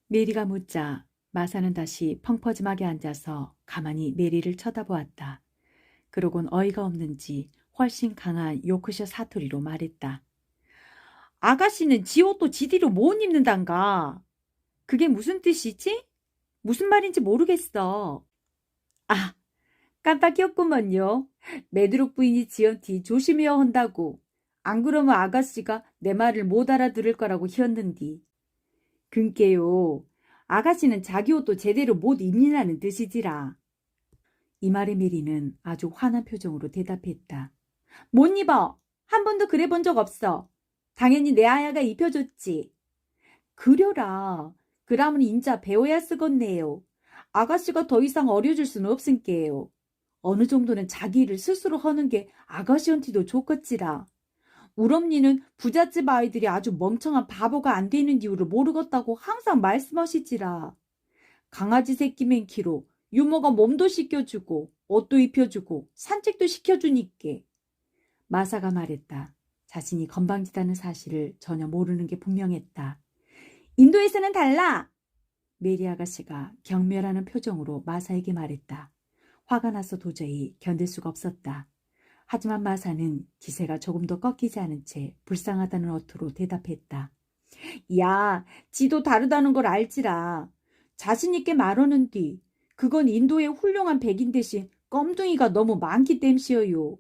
메리가 묻자 마사는 다시 펑퍼짐하게 앉아서 가만히 메리를 쳐다보았다. 그러곤 어이가 없는지 훨씬 강한 요크셔 사투리로 말했다. 아가씨는 지 옷도 지디로 못 입는단가. 그게 무슨 뜻이지? 무슨 말인지 모르겠어. 아, 깜빡이었구먼요. 메드록 부인이 지엄티 조심해야 한다고. 안 그러면 아가씨가 내 말을 못 알아들을 거라고 희었는디. 근께요. 아가씨는 자기 옷도 제대로 못 입니라는 뜻이지라. 이 말에 메리는 아주 화난 표정으로 대답했다. 못 입어. 한 번도 그래 본 적 없어. 당연히 내 아야가 입혀줬지. 그려라. 그러면 인자 배워야 쓰겄네요. 아가씨가 더 이상 어려질 수는 없은게요. 어느 정도는 자기 일을 스스로 하는 게 아가씨한테도 좋겠지라. 우럼니는 부잣집 아이들이 아주 멍청한 바보가 안 되는 이유를 모르겠다고 항상 말씀하시지라. 강아지 새끼 맨키로 유모가 몸도 씻겨주고 옷도 입혀주고 산책도 시켜주니께. 마사가 말했다. 자신이 건방지다는 사실을 전혀 모르는 게 분명했다. 인도에서는 달라. 메리 아가씨가 경멸하는 표정으로 마사에게 말했다. 화가 나서 도저히 견딜 수가 없었다. 하지만 마사는 기세가 조금도 꺾이지 않은 채 불쌍하다는 어투로 대답했다. 야, 지도 다르다는 걸 알지라. 자신있게 말하는디. 그건 인도의 훌륭한 백인 대신 껌둥이가 너무 많기 땜시어요.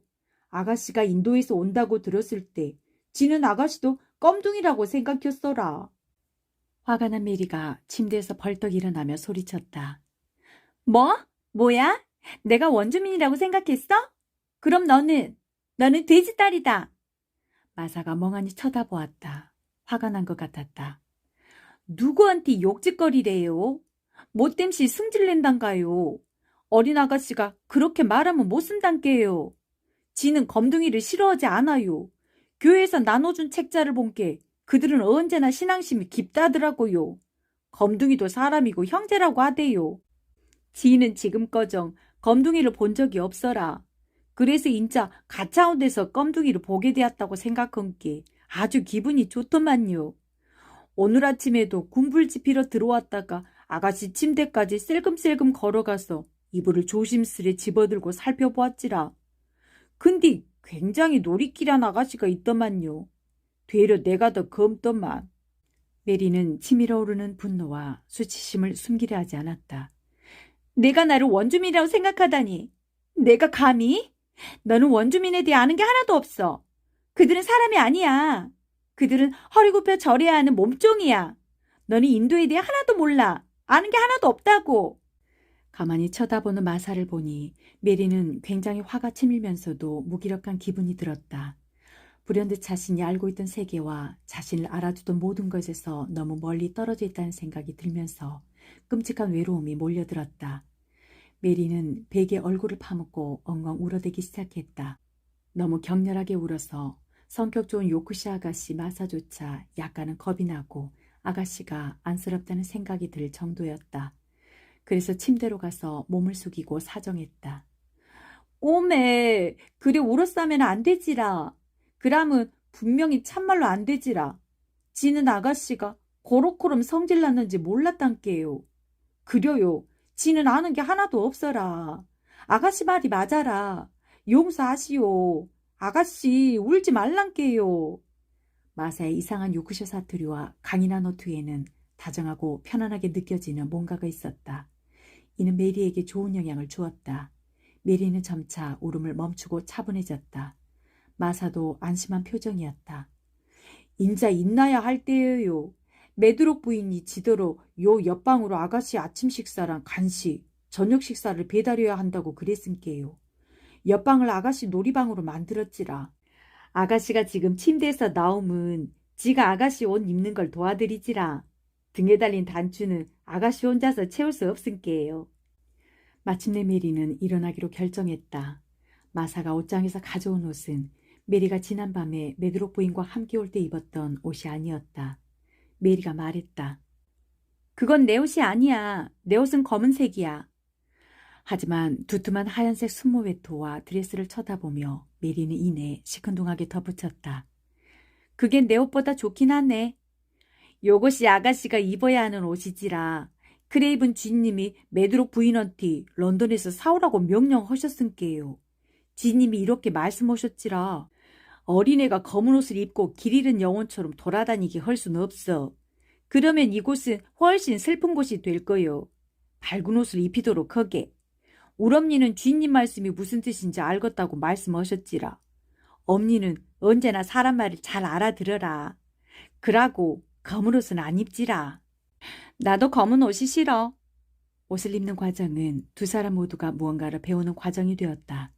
아가씨가 인도에서 온다고 들었을 때 지는 아가씨도 껌둥이라고 생각했어라. 화가 난 메리가 침대에서 벌떡 일어나며 소리쳤다. 뭐? 뭐야? 내가 원주민이라고 생각했어? 그럼 너는 돼지딸이다. 마사가 멍하니 쳐다보았다. 화가 난 것 같았다. 누구한테 욕짓거리래요? 못됨시 승질낸단가요. 어린 아가씨가 그렇게 말하면 못 쓴단께요. 지는 검둥이를 싫어하지 않아요. 교회에서 나눠준 책자를 본 게 그들은 언제나 신앙심이 깊다더라고요. 검둥이도 사람이고 형제라고 하대요. 지는 지금꺼정 검둥이를 본 적이 없어라. 그래서 인자 가차원에서 검둥이를 보게 되었다고 생각한 게 아주 기분이 좋더만요. 오늘 아침에도 군불집히러 들어왔다가 아가씨 침대까지 셀금셀금 걸어가서 이불을 조심스레 집어들고 살펴보았지라. 근데 굉장히 놀이끼리한 아가씨가 있더만요. 되려 내가 더 검더만. 메리는 치밀어 오르는 분노와 수치심을 숨기려 하지 않았다. 내가 나를 원주민이라고 생각하다니. 내가 감히? 너는 원주민에 대해 아는 게 하나도 없어. 그들은 사람이 아니야. 그들은 허리 굽혀 절해야 하는 몸종이야. 너는 인도에 대해 하나도 몰라. 아는 게 하나도 없다고. 가만히 쳐다보는 마사를 보니 메리는 굉장히 화가 치밀면서도 무기력한 기분이 들었다. 불현듯 자신이 알고 있던 세계와 자신을 알아주던 모든 것에서 너무 멀리 떨어져 있다는 생각이 들면서 끔찍한 외로움이 몰려들었다. 메리는 베개에 얼굴을 파묻고 엉엉 울어대기 시작했다. 너무 격렬하게 울어서 성격 좋은 요크시 아가씨 마사조차 약간은 겁이 나고 아가씨가 안쓰럽다는 생각이 들 정도였다. 그래서 침대로 가서 몸을 숙이고 사정했다. 오메, 그래 울었으면 안 되지라. 그람은 분명히 참말로 안 되지라. 지는 아가씨가 고로코름 성질났는지 몰랐단께요. 그려요. 지는 아는 게 하나도 없어라. 아가씨 말이 맞아라. 용서하시오. 아가씨 울지 말란께요. 마사의 이상한 요크셔 사투리와 강인한 어투에는 다정하고 편안하게 느껴지는 뭔가가 있었다. 이는 메리에게 좋은 영향을 주었다. 메리는 점차 울음을 멈추고 차분해졌다. 마사도 안심한 표정이었다. 인자 있나야 할 때예요. 메드록 부인이 지더러 요 옆방으로 아가씨 아침 식사랑 간식, 저녁 식사를 배달해야 한다고 그랬음께요. 옆방을 아가씨 놀이방으로 만들었지라. 아가씨가 지금 침대에서 나오면 지가 아가씨 옷 입는 걸 도와드리지라. 등에 달린 단추는 아가씨 혼자서 채울 수 없음께요. 마침내 메리는 일어나기로 결정했다. 마사가 옷장에서 가져온 옷은 메리가 지난밤에 메드록 부인과 함께 올 때 입었던 옷이 아니었다. 메리가 말했다. 그건 내 옷이 아니야. 내 옷은 검은색이야. 하지만 두툼한 하얀색 순모 외투와 드레스를 쳐다보며 메리는 이내 시큰둥하게 덧붙였다. 그게 내 옷보다 좋긴 하네. 요것이 아가씨가 입어야 하는 옷이지라. 크레이븐 쥐님이 메드록 부인한테 런던에서 사오라고 명령하셨은께요. 쥐님이 이렇게 말씀하셨지라. 어린애가 검은 옷을 입고 길 잃은 영혼처럼 돌아다니게 할 수는 없어. 그러면 이곳은 훨씬 슬픈 곳이 될 거요. 밝은 옷을 입히도록 하게. 우엄니는 쥐님 말씀이 무슨 뜻인지 알겠다고 말씀하셨지라. 엄니는 언제나 사람 말을 잘 알아들어라. 그러고 검은 옷은 안 입지라. 나도 검은 옷이 싫어. 옷을 입는 과정은 두 사람 모두가 무언가를 배우는 과정이 되었다.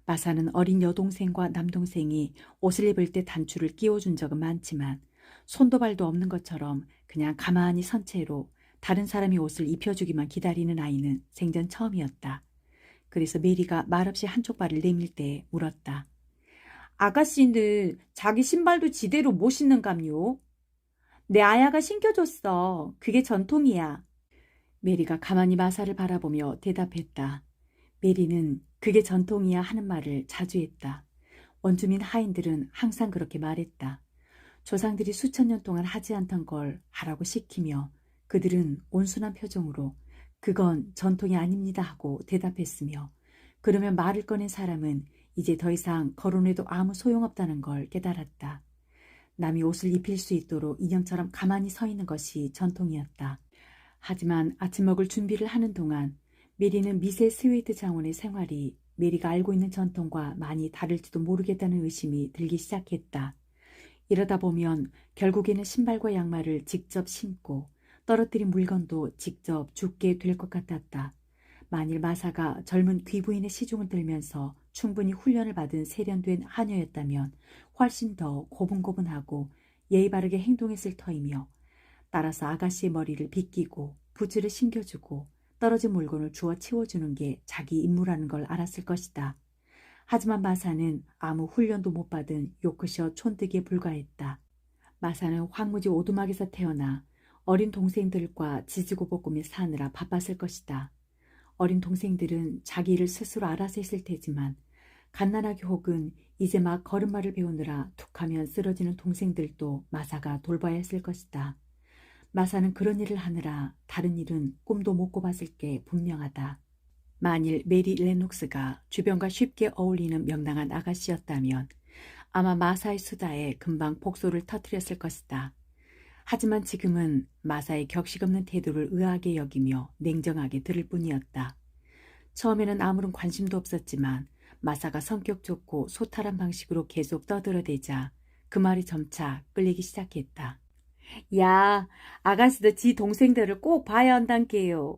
마사는 어린 여동생과 남동생이 옷을 입을 때 단추를 끼워준 적은 많지만 손도 발도 없는 것처럼 그냥 가만히 선 채로 다른 사람이 옷을 입혀주기만 기다리는 아이는 생전 처음이었다. 그래서 메리가 말없이 한쪽 발을 내밀 때 물었다. 아가씨는 자기 신발도 지대로 못 신는감요? 내 아야가 신겨줬어. 그게 전통이야. 메리가 가만히 마사를 바라보며 대답했다. 메리는 그게 전통이야 하는 말을 자주 했다. 원주민 하인들은 항상 그렇게 말했다. 조상들이 수천 년 동안 하지 않던 걸 하라고 시키며 그들은 온순한 표정으로 그건 전통이 아닙니다 하고 대답했으며 그러면 말을 꺼낸 사람은 이제 더 이상 거론해도 아무 소용없다는 걸 깨달았다. 남이 옷을 입힐 수 있도록 인형처럼 가만히 서 있는 것이 전통이었다. 하지만 아침 먹을 준비를 하는 동안 메리는 미세 스웨이트 장원의 생활이 메리가 알고 있는 전통과 많이 다를지도 모르겠다는 의심이 들기 시작했다. 이러다 보면 결국에는 신발과 양말을 직접 신고 떨어뜨린 물건도 직접 줍게 될 것 같았다. 만일 마사가 젊은 귀부인의 시중을 들면서 충분히 훈련을 받은 세련된 하녀였다면 훨씬 더 고분고분하고 예의 바르게 행동했을 터이며 따라서 아가씨의 머리를 빗기고 부츠를 신겨주고 떨어진 물건을 주워 치워주는 게 자기 임무라는 걸 알았을 것이다. 하지만 마사는 아무 훈련도 못 받은 요크셔 촌뜨기에 불과했다. 마사는 황무지 오두막에서 태어나 어린 동생들과 지지고 볶으며 사느라 바빴을 것이다. 어린 동생들은 자기 일을 스스로 알아서 했을 테지만 갓난아기 혹은 이제 막 걸음마를 배우느라 툭하면 쓰러지는 동생들도 마사가 돌봐야 했을 것이다. 마사는 그런 일을 하느라 다른 일은 꿈도 못 꿔봤을 게 분명하다. 만일 메리 레녹스가 주변과 쉽게 어울리는 명랑한 아가씨였다면 아마 마사의 수다에 금방 폭소를 터뜨렸을 것이다. 하지만 지금은 마사의 격식 없는 태도를 의아하게 여기며 냉정하게 들을 뿐이었다. 처음에는 아무런 관심도 없었지만 마사가 성격 좋고 소탈한 방식으로 계속 떠들어대자 그 말이 점차 끌리기 시작했다. 야, 아가씨도 지 동생들을 꼭 봐야 한단께요.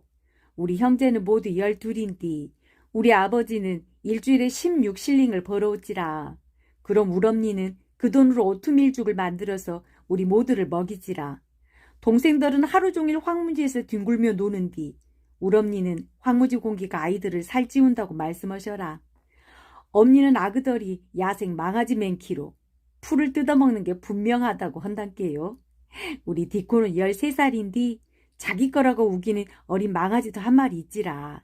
우리 형제는 모두 12인디 우리 아버지는 일주일에 16실링을 벌어오지라. 그럼 우엄니는 그 돈으로 오트밀죽을 만들어서 우리 모두를 먹이지라. 동생들은 하루 종일 황무지에서 뒹굴며 노는디 우엄니는 황무지 공기가 아이들을 살찌운다고 말씀하셔라. 엄니는 아그들이 야생 망아지 맨키로 풀을 뜯어먹는 게 분명하다고 한단께요. 우리 디코는 13살인디 자기 거라고 우기는 어린 망아지도 한 마리 있지라.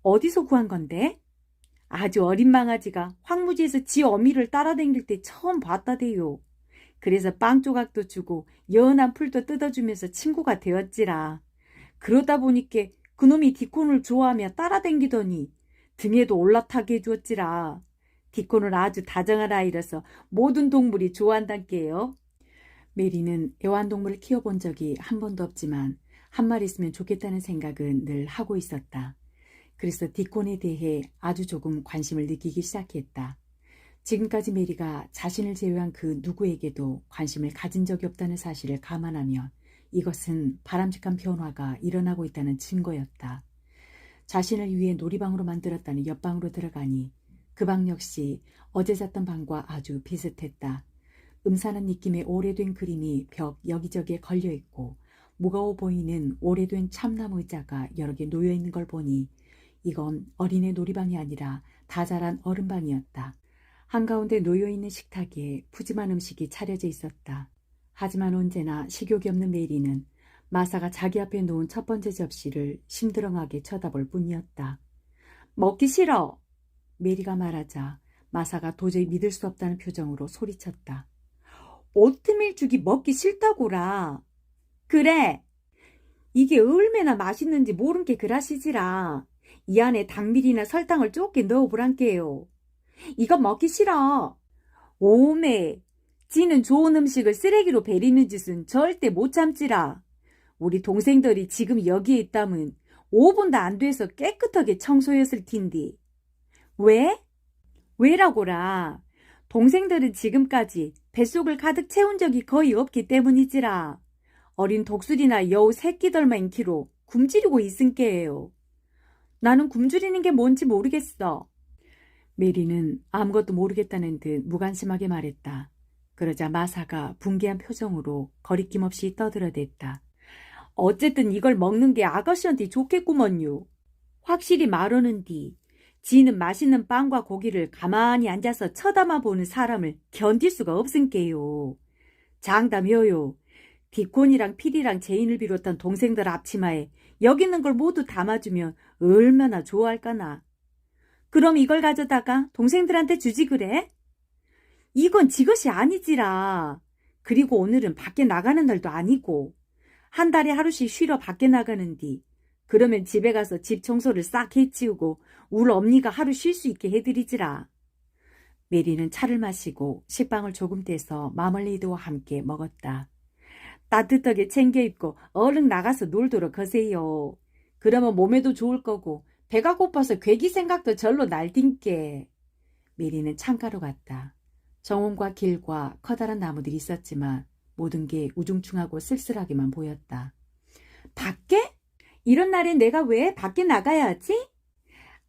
어디서 구한 건데? 아주 어린 망아지가 황무지에서 지 어미를 따라다닐 때 처음 봤다대요. 그래서 빵 조각도 주고 연한 풀도 뜯어주면서 친구가 되었지라. 그러다 보니까 그놈이 디콘을 좋아하며 따라다니더니 등에도 올라타게 해주었지라. 디콘은 아주 다정한 아이라서 모든 동물이 좋아한단께요. 메리는 애완동물을 키워본 적이 한 번도 없지만 한 마리 있으면 좋겠다는 생각은 늘 하고 있었다. 그래서 디콘에 대해 아주 조금 관심을 느끼기 시작했다. 지금까지 메리가 자신을 제외한 그 누구에게도 관심을 가진 적이 없다는 사실을 감안하면 이것은 바람직한 변화가 일어나고 있다는 증거였다. 자신을 위해 놀이방으로 만들었다는 옆방으로 들어가니 그 방 역시 어제 잤던 방과 아주 비슷했다. 음산한 느낌의 오래된 그림이 벽 여기저기에 걸려있고 무거워 보이는 오래된 참나무 의자가 여러 개 놓여있는 걸 보니 이건 어린애 놀이방이 아니라 다 자란 어른방이었다. 한가운데 놓여있는 식탁에 푸짐한 음식이 차려져 있었다. 하지만 언제나 식욕이 없는 메리는 마사가 자기 앞에 놓은 첫 번째 접시를 심드렁하게 쳐다볼 뿐이었다. 먹기 싫어! 메리가 말하자 마사가 도저히 믿을 수 없다는 표정으로 소리쳤다. 오트밀죽이 먹기 싫다고라. 그래. 이게 얼마나 맛있는지 모른 게 그라시지라. 이 안에 당밀이나 설탕을 좁게 넣어보란게요. 이거 먹기 싫어. 오메. 지는 좋은 음식을 쓰레기로 버리는 짓은 절대 못 참지라. 우리 동생들이 지금 여기에 있다면 5분도 안 돼서 깨끗하게 청소했을 텐디. 왜? 왜라고라. 동생들은 지금까지 뱃속을 가득 채운 적이 거의 없기 때문이지라. 어린 독수리나 여우 새끼들만 인기로 굶주리고 있은게예요. 나는 굶주리는 게 뭔지 모르겠어. 메리는 아무것도 모르겠다는 듯 무관심하게 말했다. 그러자 마사가 분개한 표정으로 거리낌 없이 떠들어댔다. 어쨌든 이걸 먹는 게 아가씨한테 좋겠구먼요. 확실히 말하는디 지는 맛있는 빵과 고기를 가만히 앉아서 쳐다만 보는 사람을 견딜 수가 없은게요. 장담해요. 디콘이랑 필이랑 제인을 비롯한 동생들 앞치마에 여기 있는 걸 모두 담아주면 얼마나 좋아할까나. 그럼 이걸 가져다가 동생들한테 주지 그래? 이건 지것이 아니지라. 그리고 오늘은 밖에 나가는 날도 아니고 한 달에 하루씩 쉬러 밖에 나가는디. 그러면 집에 가서 집 청소를 싹 해치우고 울 엄니가 하루 쉴 수 있게 해드리지라. 메리는 차를 마시고 식빵을 조금 떼서 마멀레이드와 함께 먹었다. 따뜻하게 챙겨 입고 얼른 나가서 놀도록 하세요. 그러면 몸에도 좋을 거고 배가 고파서 괴기 생각도 절로 날뛴게. 메리는 창가로 갔다. 정원과 길과 커다란 나무들이 있었지만 모든 게 우중충하고 쓸쓸하게만 보였다. 밖에? 이런 날엔 내가 왜 밖에 나가야 하지?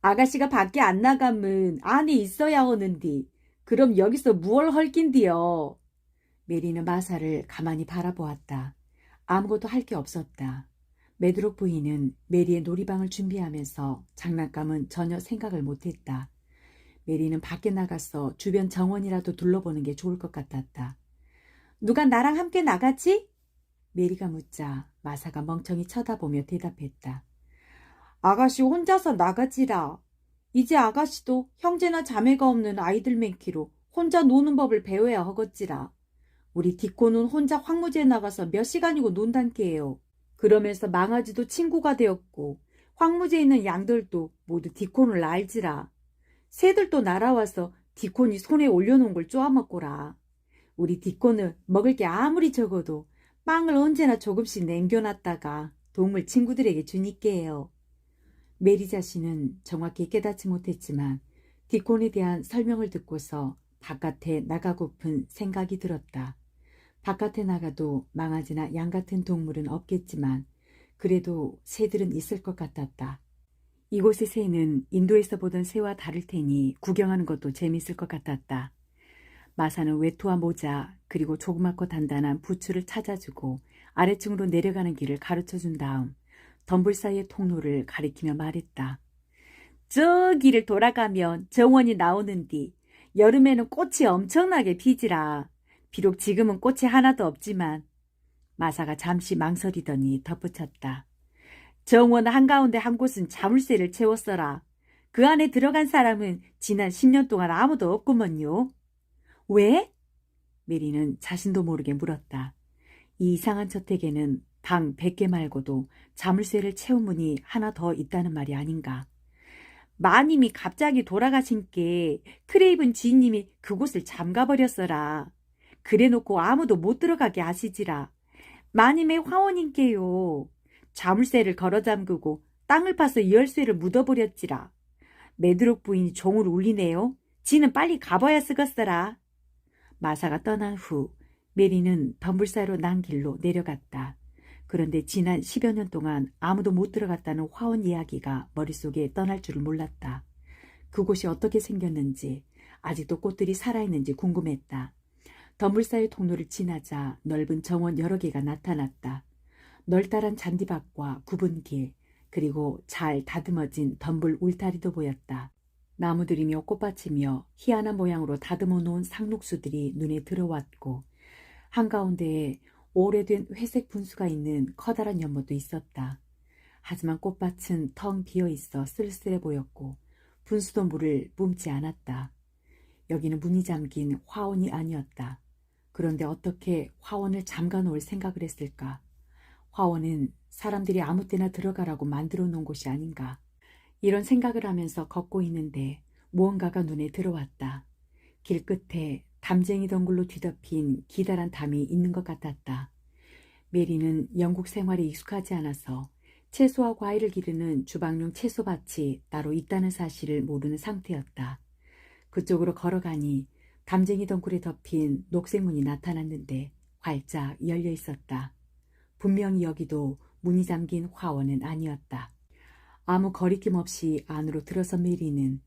아가씨가 밖에 안 나가면 안에 있어야 하는디. 그럼 여기서 무얼 헐긴디요. 메리는 마사를 가만히 바라보았다. 아무것도 할 게 없었다. 메드록 부인은 메리의 놀이방을 준비하면서 장난감은 전혀 생각을 못했다. 메리는 밖에 나가서 주변 정원이라도 둘러보는 게 좋을 것 같았다. 누가 나랑 함께 나가지? 메리가 묻자 마사가 멍청이 쳐다보며 대답했다. 아가씨 혼자서 나가지라. 이제 아가씨도 형제나 자매가 없는 아이들 많기로 혼자 노는 법을 배워야 하겠지라. 우리 디코는 혼자 황무지에 나가서 몇 시간이고 논단께요. 그러면서 망아지도 친구가 되었고 황무지에 있는 양들도 모두 디콘을 알지라. 새들도 날아와서 디콘이 손에 올려놓은 걸 쪼아먹고라. 우리 디콘은 먹을 게 아무리 적어도 빵을 언제나 조금씩 남겨놨다가 동물 친구들에게 주니께요. 메리 자신은 정확히 깨닫지 못했지만 디콘에 대한 설명을 듣고서 바깥에 나가고픈 생각이 들었다. 바깥에 나가도 망아지나 양 같은 동물은 없겠지만 그래도 새들은 있을 것 같았다. 이곳의 새는 인도에서 보던 새와 다를 테니 구경하는 것도 재밌을 것 같았다. 마사는 외투와 모자 그리고 조그맣고 단단한 부츠를 찾아주고 아래층으로 내려가는 길을 가르쳐준 다음 덤불 사이의 통로를 가리키며 말했다. 저 길을 돌아가면 정원이 나오는디 여름에는 꽃이 엄청나게 피지라. 비록 지금은 꽃이 하나도 없지만. 마사가 잠시 망설이더니 덧붙였다. 정원 한가운데 한 곳은 자물쇠를 채웠어라. 그 안에 들어간 사람은 지난 10년 동안 아무도 없구먼요. 왜? 메리는 자신도 모르게 물었다. 이 이상한 저택에는 방 100개 말고도 자물쇠를 채운 문이 하나 더 있다는 말이 아닌가. 마님이 갑자기 돌아가신께 크레이븐 주인님이 그곳을 잠가버렸어라. 그래놓고 아무도 못 들어가게 하시지라. 마님의 화원인께요. 자물쇠를 걸어 잠그고 땅을 파서 열쇠를 묻어버렸지라. 메드록 부인이 종을 울리네요. 지는 빨리 가봐야 쓰겄어라. 마사가 떠난 후 메리는 덤불 사이로 난 길로 내려갔다. 그런데 지난 10여 년 동안 아무도 못 들어갔다는 화원 이야기가 머릿속에 떠날 줄을 몰랐다. 그곳이 어떻게 생겼는지 아직도 꽃들이 살아있는지 궁금했다. 덤불 사이 통로를 지나자 넓은 정원 여러 개가 나타났다. 널따란 잔디밭과 굽은 길 그리고 잘 다듬어진 덤불 울타리도 보였다. 나무들이며 꽃밭이며 희한한 모양으로 다듬어 놓은 상록수들이 눈에 들어왔고 한가운데에 오래된 회색 분수가 있는 커다란 연못도 있었다. 하지만 꽃밭은 텅 비어있어 쓸쓸해 보였고 분수도 물을 뿜지 않았다. 여기는 문이 잠긴 화원이 아니었다. 그런데 어떻게 화원을 잠가 놓을 생각을 했을까? 화원은 사람들이 아무 때나 들어가라고 만들어 놓은 곳이 아닌가. 이런 생각을 하면서 걷고 있는데 무언가가 눈에 들어왔다. 길 끝에 담쟁이 덩굴로 뒤덮인 기다란 담이 있는 것 같았다. 메리는 영국 생활에 익숙하지 않아서 채소와 과일을 기르는 주방용 채소밭이 따로 있다는 사실을 모르는 상태였다. 그쪽으로 걸어가니 담쟁이 덩굴에 덮인 녹색 문이 나타났는데 활짝 열려 있었다. 분명히 여기도 문이 잠긴 화원은 아니었다. 아무 거리낌 없이 안으로 들어선 메리는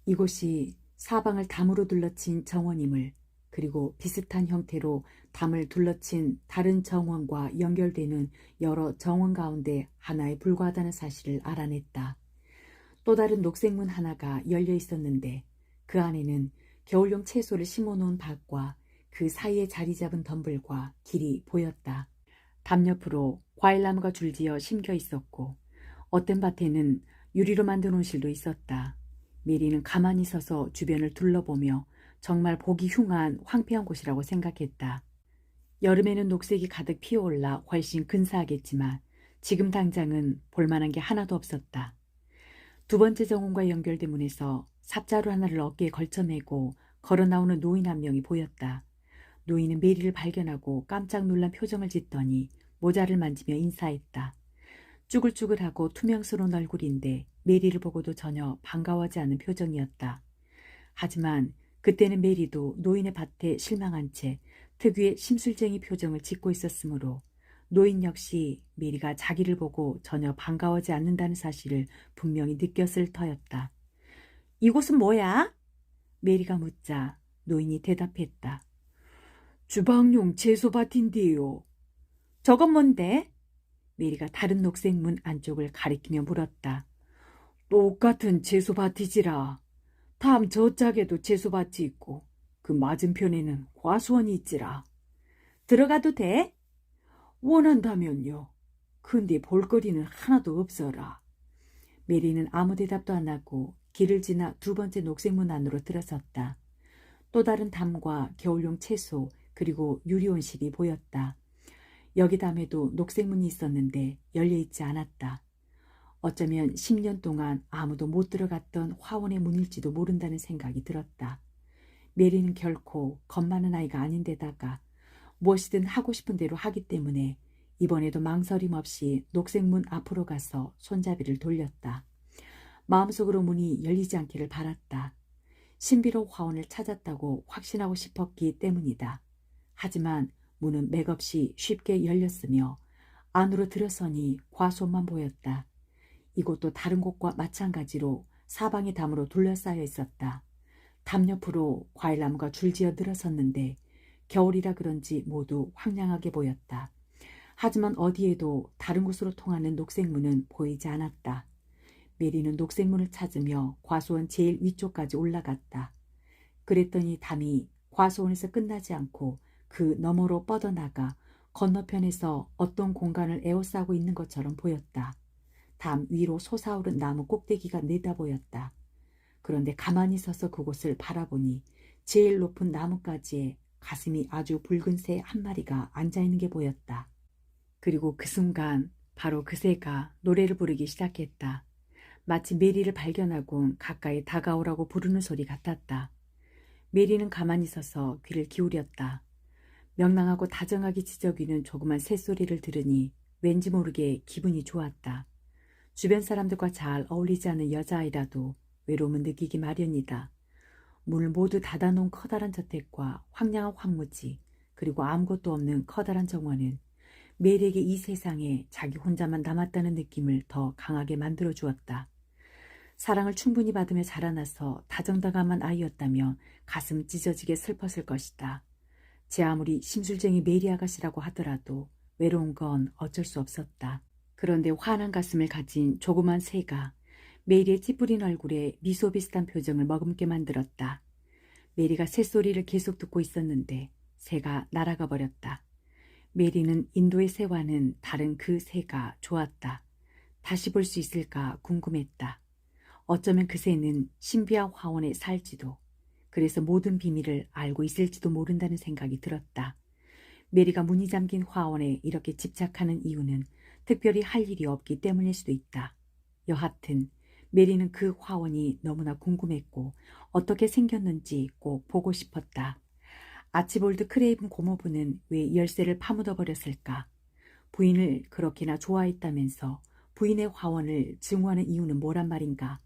이곳이 사방을 담으로 둘러친 정원임을 그리고 비슷한 형태로 담을 둘러친 다른 정원과 연결되는 여러 정원 가운데 하나에 불과하다는 사실을 알아냈다. 또 다른 녹색 문 하나가 열려 있었는데 그 안에는 겨울용 채소를 심어놓은 밭과 그 사이에 자리 잡은 덤불과 길이 보였다. 담 옆으로 과일나무가 줄지어 심겨 있었고 어떤 밭에는 유리로 만든 온실도 있었다. 메리는 가만히 서서 주변을 둘러보며 정말 보기 흉한 황폐한 곳이라고 생각했다. 여름에는 녹색이 가득 피어올라 훨씬 근사하겠지만 지금 당장은 볼만한 게 하나도 없었다. 두 번째 정원과 연결된 문에서 삽자루 하나를 어깨에 걸쳐매고 걸어 나오는 노인 한 명이 보였다. 노인은 메리를 발견하고 깜짝 놀란 표정을 짓더니 모자를 만지며 인사했다. 쭈글쭈글하고 투명스러운 얼굴인데 메리를 보고도 전혀 반가워하지 않는 표정이었다. 하지만 그때는 메리도 노인의 밭에 실망한 채 특유의 심술쟁이 표정을 짓고 있었으므로 노인 역시 메리가 자기를 보고 전혀 반가워하지 않는다는 사실을 분명히 느꼈을 터였다. 이곳은 뭐야? 메리가 묻자 노인이 대답했다. 주방용 채소밭인데요. 저건 뭔데? 메리가 다른 녹색 문 안쪽을 가리키며 물었다. 똑같은 채소밭이지라. 다음 저짝에도 채소밭이 있고 그 맞은편에는 과수원이 있지라. 들어가도 돼? 원한다면요. 근데 볼거리는 하나도 없어라. 메리는 아무 대답도 안 하고 길을 지나 두 번째 녹색 문 안으로 들어섰다. 또 다른 담과 겨울용 채소 그리고 유리온실이 보였다. 여기담에도 녹색문이 있었는데 열려있지 않았다. 어쩌면 10년 동안 아무도 못 들어갔던 화원의 문일지도 모른다는 생각이 들었다. 메리는 결코 겁 많은 아이가 아닌데다가 무엇이든 하고 싶은 대로 하기 때문에 이번에도 망설임 없이 녹색문 앞으로 가서 손잡이를 돌렸다. 마음속으로 문이 열리지 않기를 바랐다. 신비로운 화원을 찾았다고 확신하고 싶었기 때문이다. 하지만 문은 맥없이 쉽게 열렸으며 안으로 들어서니 과수원만 보였다. 이곳도 다른 곳과 마찬가지로 사방이 담으로 둘러싸여 있었다. 담 옆으로 과일나무가 줄지어 늘어섰는데 겨울이라 그런지 모두 황량하게 보였다. 하지만 어디에도 다른 곳으로 통하는 녹색문은 보이지 않았다. 메리는 녹색문을 찾으며 과수원 제일 위쪽까지 올라갔다. 그랬더니 담이 과수원에서 끝나지 않고 그 너머로 뻗어나가 건너편에서 어떤 공간을 에워싸고 있는 것처럼 보였다. 담 위로 솟아오른 나무 꼭대기가 내다보였다. 그런데 가만히 서서 그곳을 바라보니 제일 높은 나뭇가지에 가슴이 아주 붉은 새 한 마리가 앉아있는 게 보였다. 그리고 그 순간 바로 그 새가 노래를 부르기 시작했다. 마치 메리를 발견하곤 가까이 다가오라고 부르는 소리 같았다. 메리는 가만히 서서 귀를 기울였다. 명랑하고 다정하게 지저귀는 조그만 새소리를 들으니 왠지 모르게 기분이 좋았다. 주변 사람들과 잘 어울리지 않는 여자아이라도 외로움은 느끼기 마련이다. 문을 모두 닫아놓은 커다란 저택과 황량한 황무지, 그리고 아무것도 없는 커다란 정원은 메리에게 이 세상에 자기 혼자만 남았다는 느낌을 더 강하게 만들어 주었다. 사랑을 충분히 받으며 자라나서 다정다감한 아이였다면 가슴 찢어지게 슬펐을 것이다. 제 아무리 심술쟁이 메리 아가씨라고 하더라도 외로운 건 어쩔 수 없었다. 그런데 환한 가슴을 가진 조그만 새가 메리의 찌푸린 얼굴에 미소 비슷한 표정을 머금게 만들었다. 메리가 새소리를 계속 듣고 있었는데 새가 날아가 버렸다. 메리는 인도의 새와는 다른 그 새가 좋았다. 다시 볼 수 있을까 궁금했다. 어쩌면 그 새는 신비한 화원에 살지도, 그래서 모든 비밀을 알고 있을지도 모른다는 생각이 들었다. 메리가 문이 잠긴 화원에 이렇게 집착하는 이유는 특별히 할 일이 없기 때문일 수도 있다. 여하튼 메리는 그 화원이 너무나 궁금했고 어떻게 생겼는지 꼭 보고 싶었다. 아치볼드 크레이븐 고모부는 왜 열쇠를 파묻어 버렸을까? 부인을 그렇게나 좋아했다면서 부인의 화원을 증오하는 이유는 뭐란 말인가?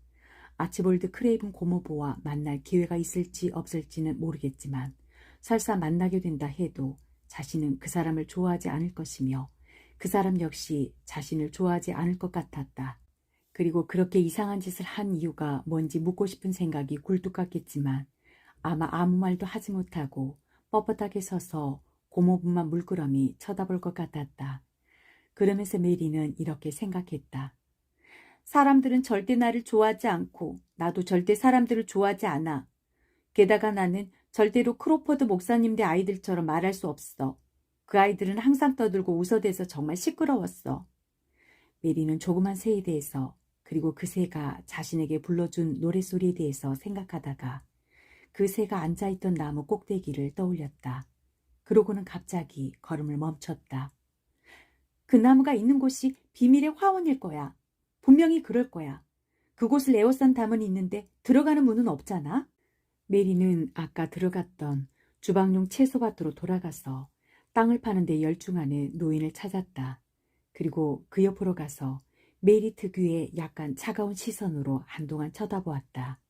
아치볼드 크레이븐 고모부와 만날 기회가 있을지 없을지는 모르겠지만 설사 만나게 된다 해도 자신은 그 사람을 좋아하지 않을 것이며 그 사람 역시 자신을 좋아하지 않을 것 같았다. 그리고 그렇게 이상한 짓을 한 이유가 뭔지 묻고 싶은 생각이 굴뚝 같겠지만 아마 아무 말도 하지 못하고 뻣뻣하게 서서 고모부만 물끄러미 쳐다볼 것 같았다. 그러면서 메리는 이렇게 생각했다. 사람들은 절대 나를 좋아하지 않고 나도 절대 사람들을 좋아하지 않아. 게다가 나는 절대로 크로포드 목사님 네 아이들처럼 말할 수 없어. 그 아이들은 항상 떠들고 웃어대서 정말 시끄러웠어. 메리는 조그만 새에 대해서 그리고 그 새가 자신에게 불러준 노랫소리에 대해서 생각하다가 그 새가 앉아있던 나무 꼭대기를 떠올렸다. 그러고는 갑자기 걸음을 멈췄다. 그 나무가 있는 곳이 비밀의 화원일 거야. 분명히 그럴 거야. 그곳을 에워싼 담은 있는데 들어가는 문은 없잖아. 메리는 아까 들어갔던 주방용 채소밭으로 돌아가서 땅을 파는 데 열중하는 노인을 찾았다. 그리고 그 옆으로 가서 메리 특유의 약간 차가운 시선으로 한동안 쳐다보았다.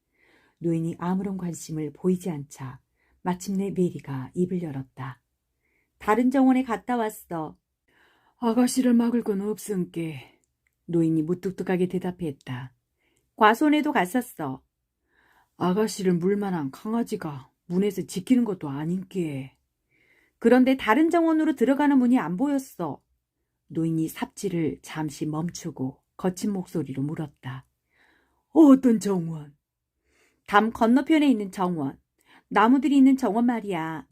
노인이 아무런 관심을 보이지 않자 마침내 메리가 입을 열었다. 다른 정원에 갔다 왔어. 아가씨를 막을 건 없은께. 노인이 무뚝뚝하게 대답했다. 과수원에도 갔었어. 아가씨를 물만한 강아지가 문에서 지키는 것도 아닌께. 그런데 다른 정원으로 들어가는 문이 안 보였어. 노인이 삽질을 잠시 멈추고 거친 목소리로 물었다. 어떤 정원? 담 건너편에 있는 정원. 나무들이 있는 정원 말이야.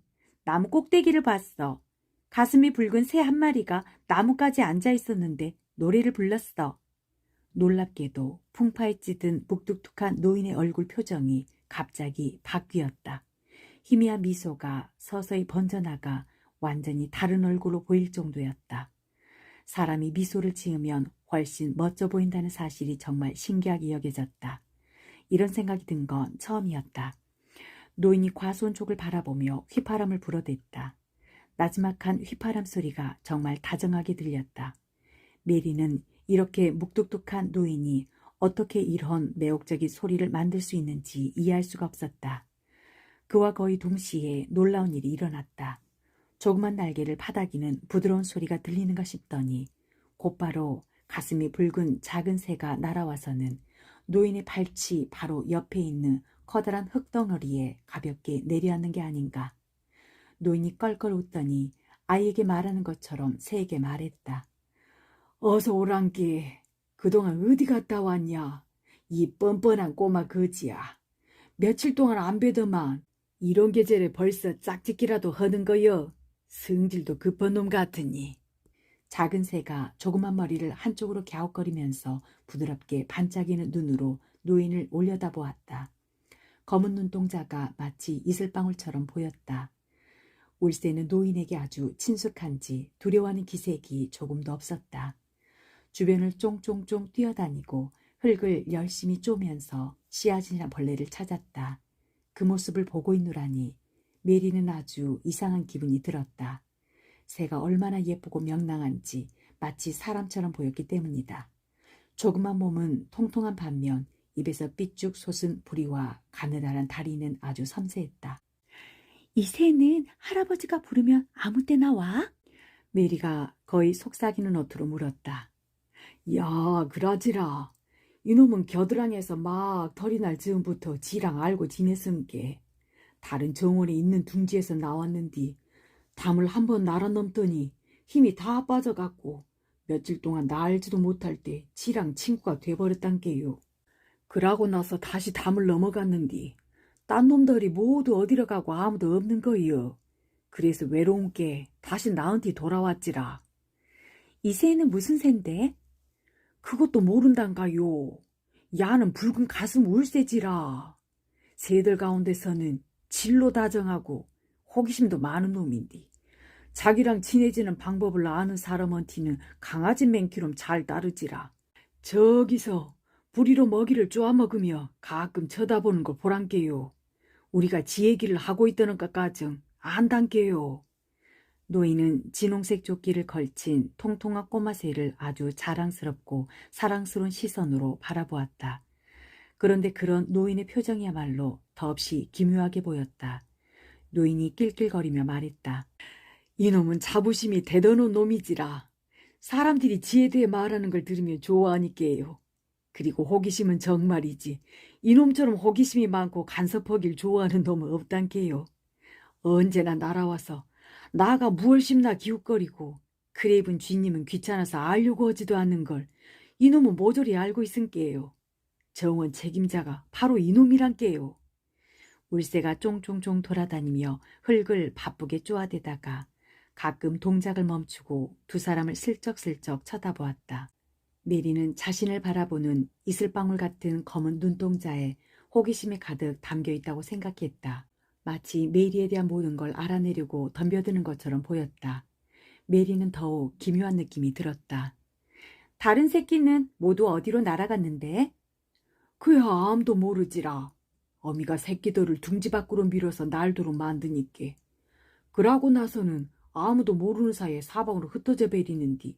나무 꼭대기를 봤어. 가슴이 붉은 새 한 마리가 나무까지 앉아 있었는데 노래를 불렀어. 놀랍게도 풍파에 찌든 묵뚝뚝한 노인의 얼굴 표정이 갑자기 바뀌었다. 희미한 미소가 서서히 번져나가 완전히 다른 얼굴로 보일 정도였다. 사람이 미소를 지으면 훨씬 멋져 보인다는 사실이 정말 신기하게 여겨졌다. 이런 생각이 든 건 처음이었다. 노인이 과수원 쪽을 바라보며 휘파람을 불어댔다. 나지막한 휘파람 소리가 정말 다정하게 들렸다. 메리는 이렇게 묵뚝뚝한 노인이 어떻게 이런 매혹적인 소리를 만들 수 있는지 이해할 수가 없었다. 그와 거의 동시에 놀라운 일이 일어났다. 조그만 날개를 파닥이는 부드러운 소리가 들리는가 싶더니 곧바로 가슴이 붉은 작은 새가 날아와서는 노인의 발치 바로 옆에 있는 커다란 흙덩어리에 가볍게 내려앉는 게 아닌가. 노인이 껄껄 웃더니 아이에게 말하는 것처럼 새에게 말했다. 어서 오란께. 그동안 어디 갔다 왔냐? 이 뻔뻔한 꼬마 거지야. 며칠 동안 안 뵈더만 이런 계절에 벌써 짝짓기라도 하는 거여. 성질도 급한 놈 같으니. 작은 새가 조그만 머리를 한쪽으로 갸웃거리면서 부드럽게 반짝이는 눈으로 노인을 올려다보았다. 검은 눈동자가 마치 이슬방울처럼 보였다. 울새는 노인에게 아주 친숙한지 두려워하는 기색이 조금도 없었다. 주변을 쫑쫑쫑 뛰어다니고 흙을 열심히 쪼면서 씨앗이나 벌레를 찾았다. 그 모습을 보고 있노라니 메리는 아주 이상한 기분이 들었다. 새가 얼마나 예쁘고 명랑한지 마치 사람처럼 보였기 때문이다. 조그만 몸은 통통한 반면 입에서 삐쭉 솟은 부리와 가느다란 다리는 아주 섬세했다. 이 새는 할아버지가 부르면 아무 때나 와? 메리가 거의 속삭이는 어투로 물었다. 야, 그러지라. 이놈은 겨드랑이에서 막 털이 날 즈음부터 지랑 알고 지냈음께. 다른 정원에 있는 둥지에서 나왔는디 담을 한번 날아넘더니 힘이 다 빠져갖고 며칠 동안 날지도 못할 때 지랑 친구가 돼버렸단께요. 그러고 나서 다시 담을 넘어갔는디 딴 놈들이 모두 어디로 가고 아무도 없는 거요. 그래서 외로운 게 다시 나한테 돌아왔지라. 이 새는 무슨 샌데? 그것도 모른단가요. 야는 붉은 가슴 울새지라. 새들 가운데서는 진로 다정하고 호기심도 많은 놈인데 자기랑 친해지는 방법을 아는 사람한테는 강아지 맹키럼 잘 따르지라. 저기서 부리로 먹이를 쪼아먹으며 가끔 쳐다보는 걸 보란께요. 우리가 지 얘기를 하고 있다는 것까정 안단께요. 노인은 진홍색 조끼를 걸친 통통한 꼬마 새를 아주 자랑스럽고 사랑스러운 시선으로 바라보았다. 그런데 그런 노인의 표정이야말로 더없이 기묘하게 보였다. 노인이 낄낄거리며 말했다. 이놈은 자부심이 대단한 놈이지라. 사람들이 지에 대해 말하는 걸 들으면 좋아하니께요. 그리고 호기심은 정말이지. 이놈처럼 호기심이 많고 간섭하길 좋아하는 놈은 없단께요. 언제나 날아와서 나가 무얼심나 기웃거리고 크레이븐 쥐님은 귀찮아서 알려고 하지도 않는 걸 이놈은 모조리 알고 있은께요. 정원 책임자가 바로 이놈이란께요. 울새가 쫑쫑쫑 돌아다니며 흙을 바쁘게 쪼아대다가 가끔 동작을 멈추고 두 사람을 슬쩍슬쩍 쳐다보았다. 메리는 자신을 바라보는 이슬방울 같은 검은 눈동자에 호기심이 가득 담겨있다고 생각했다. 마치 메리에 대한 모든 걸 알아내려고 덤벼드는 것처럼 보였다. 메리는 더욱 기묘한 느낌이 들었다. 다른 새끼는 모두 어디로 날아갔는데? 그야 아무도 모르지라. 어미가 새끼들을 둥지 밖으로 밀어서 날도록 만드니께. 그러고 나서는 아무도 모르는 사이에 사방으로 흩어져 버리는디.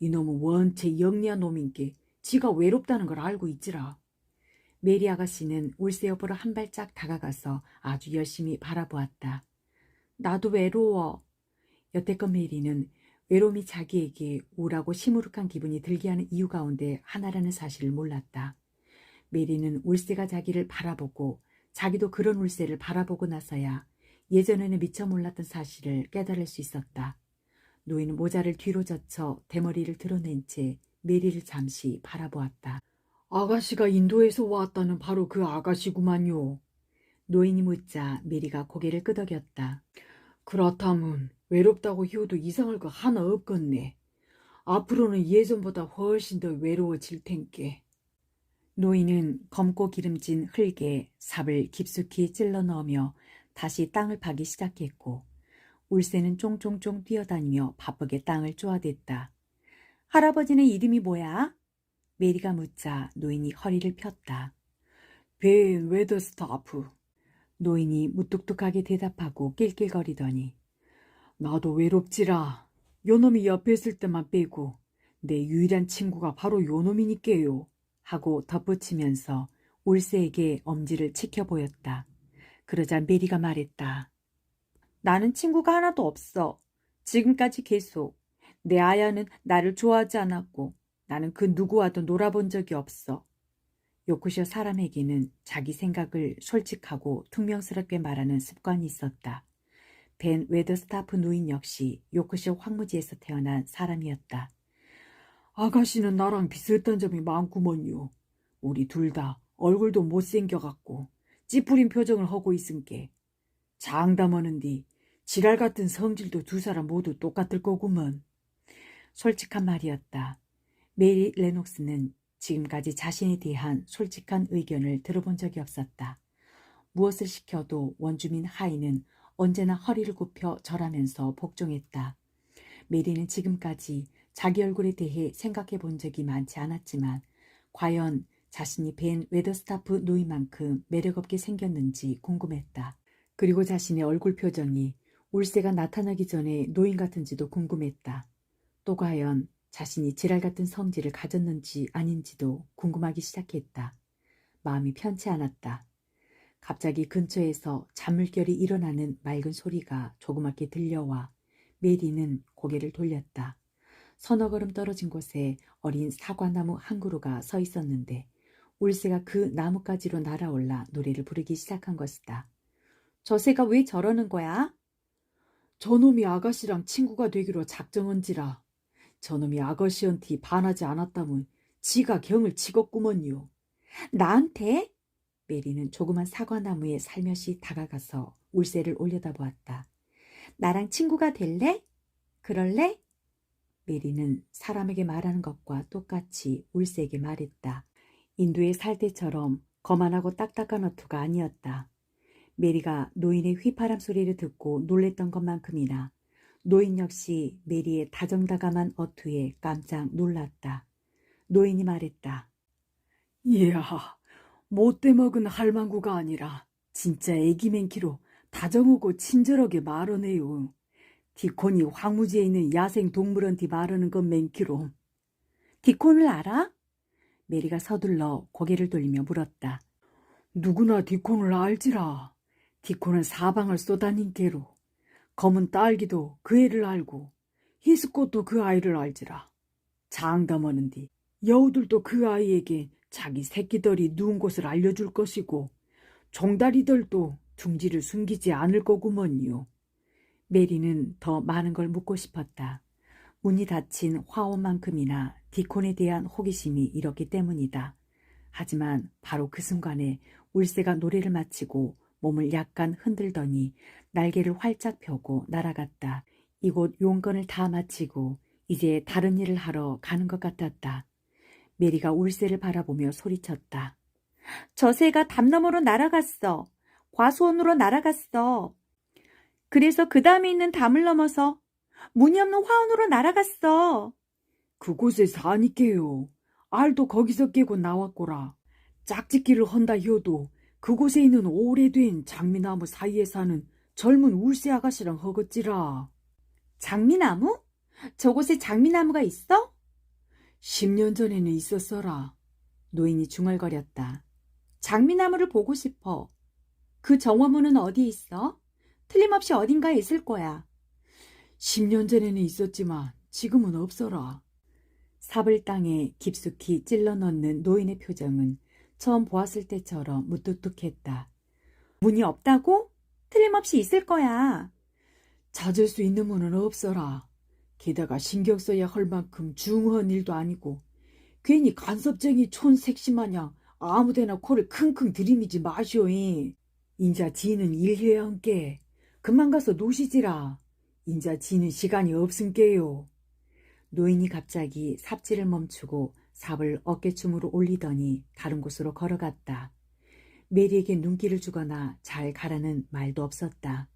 이놈은 원체 영리한 놈인께 지가 외롭다는 걸 알고 있지라. 메리 아가씨는 울새 옆으로 한 발짝 다가가서 아주 열심히 바라보았다. 나도 외로워. 여태껏 메리는 외로움이 자기에게 우울하고 시무룩한 기분이 들게 하는 이유 가운데 하나라는 사실을 몰랐다. 메리는 울새가 자기를 바라보고 자기도 그런 울새를 바라보고 나서야 예전에는 미처 몰랐던 사실을 깨달을 수 있었다. 노인은 모자를 뒤로 젖혀 대머리를 드러낸 채 메리를 잠시 바라보았다. 아가씨가 인도에서 왔다는 바로 그 아가씨구만요. 노인이 묻자 메리가 고개를 끄덕였다. 그렇다면 외롭다고 희우도 이상할 거 하나 없겠네. 앞으로는 예전보다 훨씬 더 외로워질 텐께. 노인은 검고 기름진 흙에 삽을 깊숙이 찔러 넣으며 다시 땅을 파기 시작했고 울새는 쫑쫑쫑 뛰어다니며 바쁘게 땅을 쪼아댔다. 할아버지는 이름이 뭐야? 메리가 묻자 노인이 허리를 폈다. 벤 웨더스타프. 노인이 무뚝뚝하게 대답하고 낄낄거리더니 나도 외롭지라. 요놈이 옆에 있을 때만 빼고 내 유일한 친구가 바로 요놈이니께요. 하고 덧붙이면서 울새에게 엄지를 치켜 보였다. 그러자 메리가 말했다. 나는 친구가 하나도 없어. 지금까지 계속. 내 아야는 나를 좋아하지 않았고 나는 그 누구와도 놀아본 적이 없어. 요크셔 사람에게는 자기 생각을 솔직하고 퉁명스럽게 말하는 습관이 있었다. 벤 웨더스타프 노인 역시 요크셔 황무지에서 태어난 사람이었다. 아가씨는 나랑 비슷한 점이 많구먼요. 우리 둘 다 얼굴도 못생겨갖고 찌푸린 표정을 하고 있은게. 장담하는디 지랄 같은 성질도 두 사람 모두 똑같을 거구먼. 솔직한 말이었다. 메리 레녹스는 지금까지 자신에 대한 솔직한 의견을 들어본 적이 없었다. 무엇을 시켜도 원주민 하이는 언제나 허리를 굽혀 절하면서 복종했다. 메리는 지금까지 자기 얼굴에 대해 생각해 본 적이 많지 않았지만 과연 자신이 벤 웨더스타프 노인만큼 매력없게 생겼는지 궁금했다. 그리고 자신의 얼굴 표정이 울새가 나타나기 전에 노인 같은지도 궁금했다. 또 과연 자신이 지랄 같은 성질을 가졌는지 아닌지도 궁금하기 시작했다. 마음이 편치 않았다. 갑자기 근처에서 잔물결이 일어나는 맑은 소리가 조그맣게 들려와 메리는 고개를 돌렸다. 서너 걸음 떨어진 곳에 어린 사과나무 한 그루가 서 있었는데 울새가 그 나뭇가지로 날아올라 노래를 부르기 시작한 것이다. 저 새가 왜 저러는 거야? 저놈이 아가씨랑 친구가 되기로 작정한지라. 저놈이 아가씨한테 반하지 않았다면 지가 경을 치겠구먼요. 나한테? 메리는 조그만 사과나무에 살며시 다가가서 울새를 올려다보았다. 나랑 친구가 될래? 그럴래? 메리는 사람에게 말하는 것과 똑같이 울새에게 말했다. 인도에 살 때처럼 거만하고 딱딱한 어투가 아니었다. 메리가 노인의 휘파람 소리를 듣고 놀랬던 것만큼이나 노인 역시 메리의 다정다감한 어투에 깜짝 놀랐다. 노인이 말했다. 이야, 못돼 먹은 할망구가 아니라 진짜 애기 맨키로 다정하고 친절하게 말하네요. 디콘이 황무지에 있는 야생 동물한테 말하는 건 맨키로. 디콘을 알아? 메리가 서둘러 고개를 돌리며 물었다. 누구나 디콘을 알지라. 디콘은 사방을 쏘다닌 개로. 검은 딸기도 그 애를 알고 히스꽃도 그 아이를 알지라. 장담하는디 여우들도 그 아이에게 자기 새끼들이 누운 곳을 알려줄 것이고 종다리들도 둥지를 숨기지 않을 거구먼요. 메리는 더 많은 걸 묻고 싶었다. 문이 닫힌 화원만큼이나 디콘에 대한 호기심이 이렇기 때문이다. 하지만 바로 그 순간에 울새가 노래를 마치고 몸을 약간 흔들더니 날개를 활짝 펴고 날아갔다. 이곳 용건을 다 마치고 이제 다른 일을 하러 가는 것 같았다. 메리가 울새를 바라보며 소리쳤다. 저 새가 담 너머로 날아갔어. 과수원으로 날아갔어. 그래서 그 다음에 있는 담을 넘어서 문이 없는 화원으로 날아갔어. 그곳에 사니께요. 알도 거기서 깨고 나왔고라. 짝짓기를 헌다 해도 그곳에 있는 오래된 장미나무 사이에 사는 젊은 울새 아가씨랑 허겄지라. 장미나무? 저곳에 장미나무가 있어? 10년 전에는 있었어라. 노인이 중얼거렸다. 장미나무를 보고 싶어. 그 정화문은 어디에 있어? 틀림없이 어딘가에 있을 거야. 10년 전에는 있었지만 지금은 없어라. 삽을 땅에 깊숙이 찔러 넣는 노인의 표정은 처음 보았을 때처럼 무뚝뚝했다. 문이 없다고? 틀림없이 있을 거야. 찾을 수 있는 문은 없어라. 게다가 신경 써야 할 만큼 중요한 일도 아니고 괜히 간섭쟁이 촌색시마냥 아무데나 코를 킁킁 들이미지 마시오잉. 인자 지는 일해야 한께. 그만 가서 노시지라. 인자 지는 시간이 없은께요. 노인이 갑자기 삽질을 멈추고 삽을 어깨춤으로 올리더니 다른 곳으로 걸어갔다. 메리에게 눈길을 주거나 잘 가라는 말도 없었다.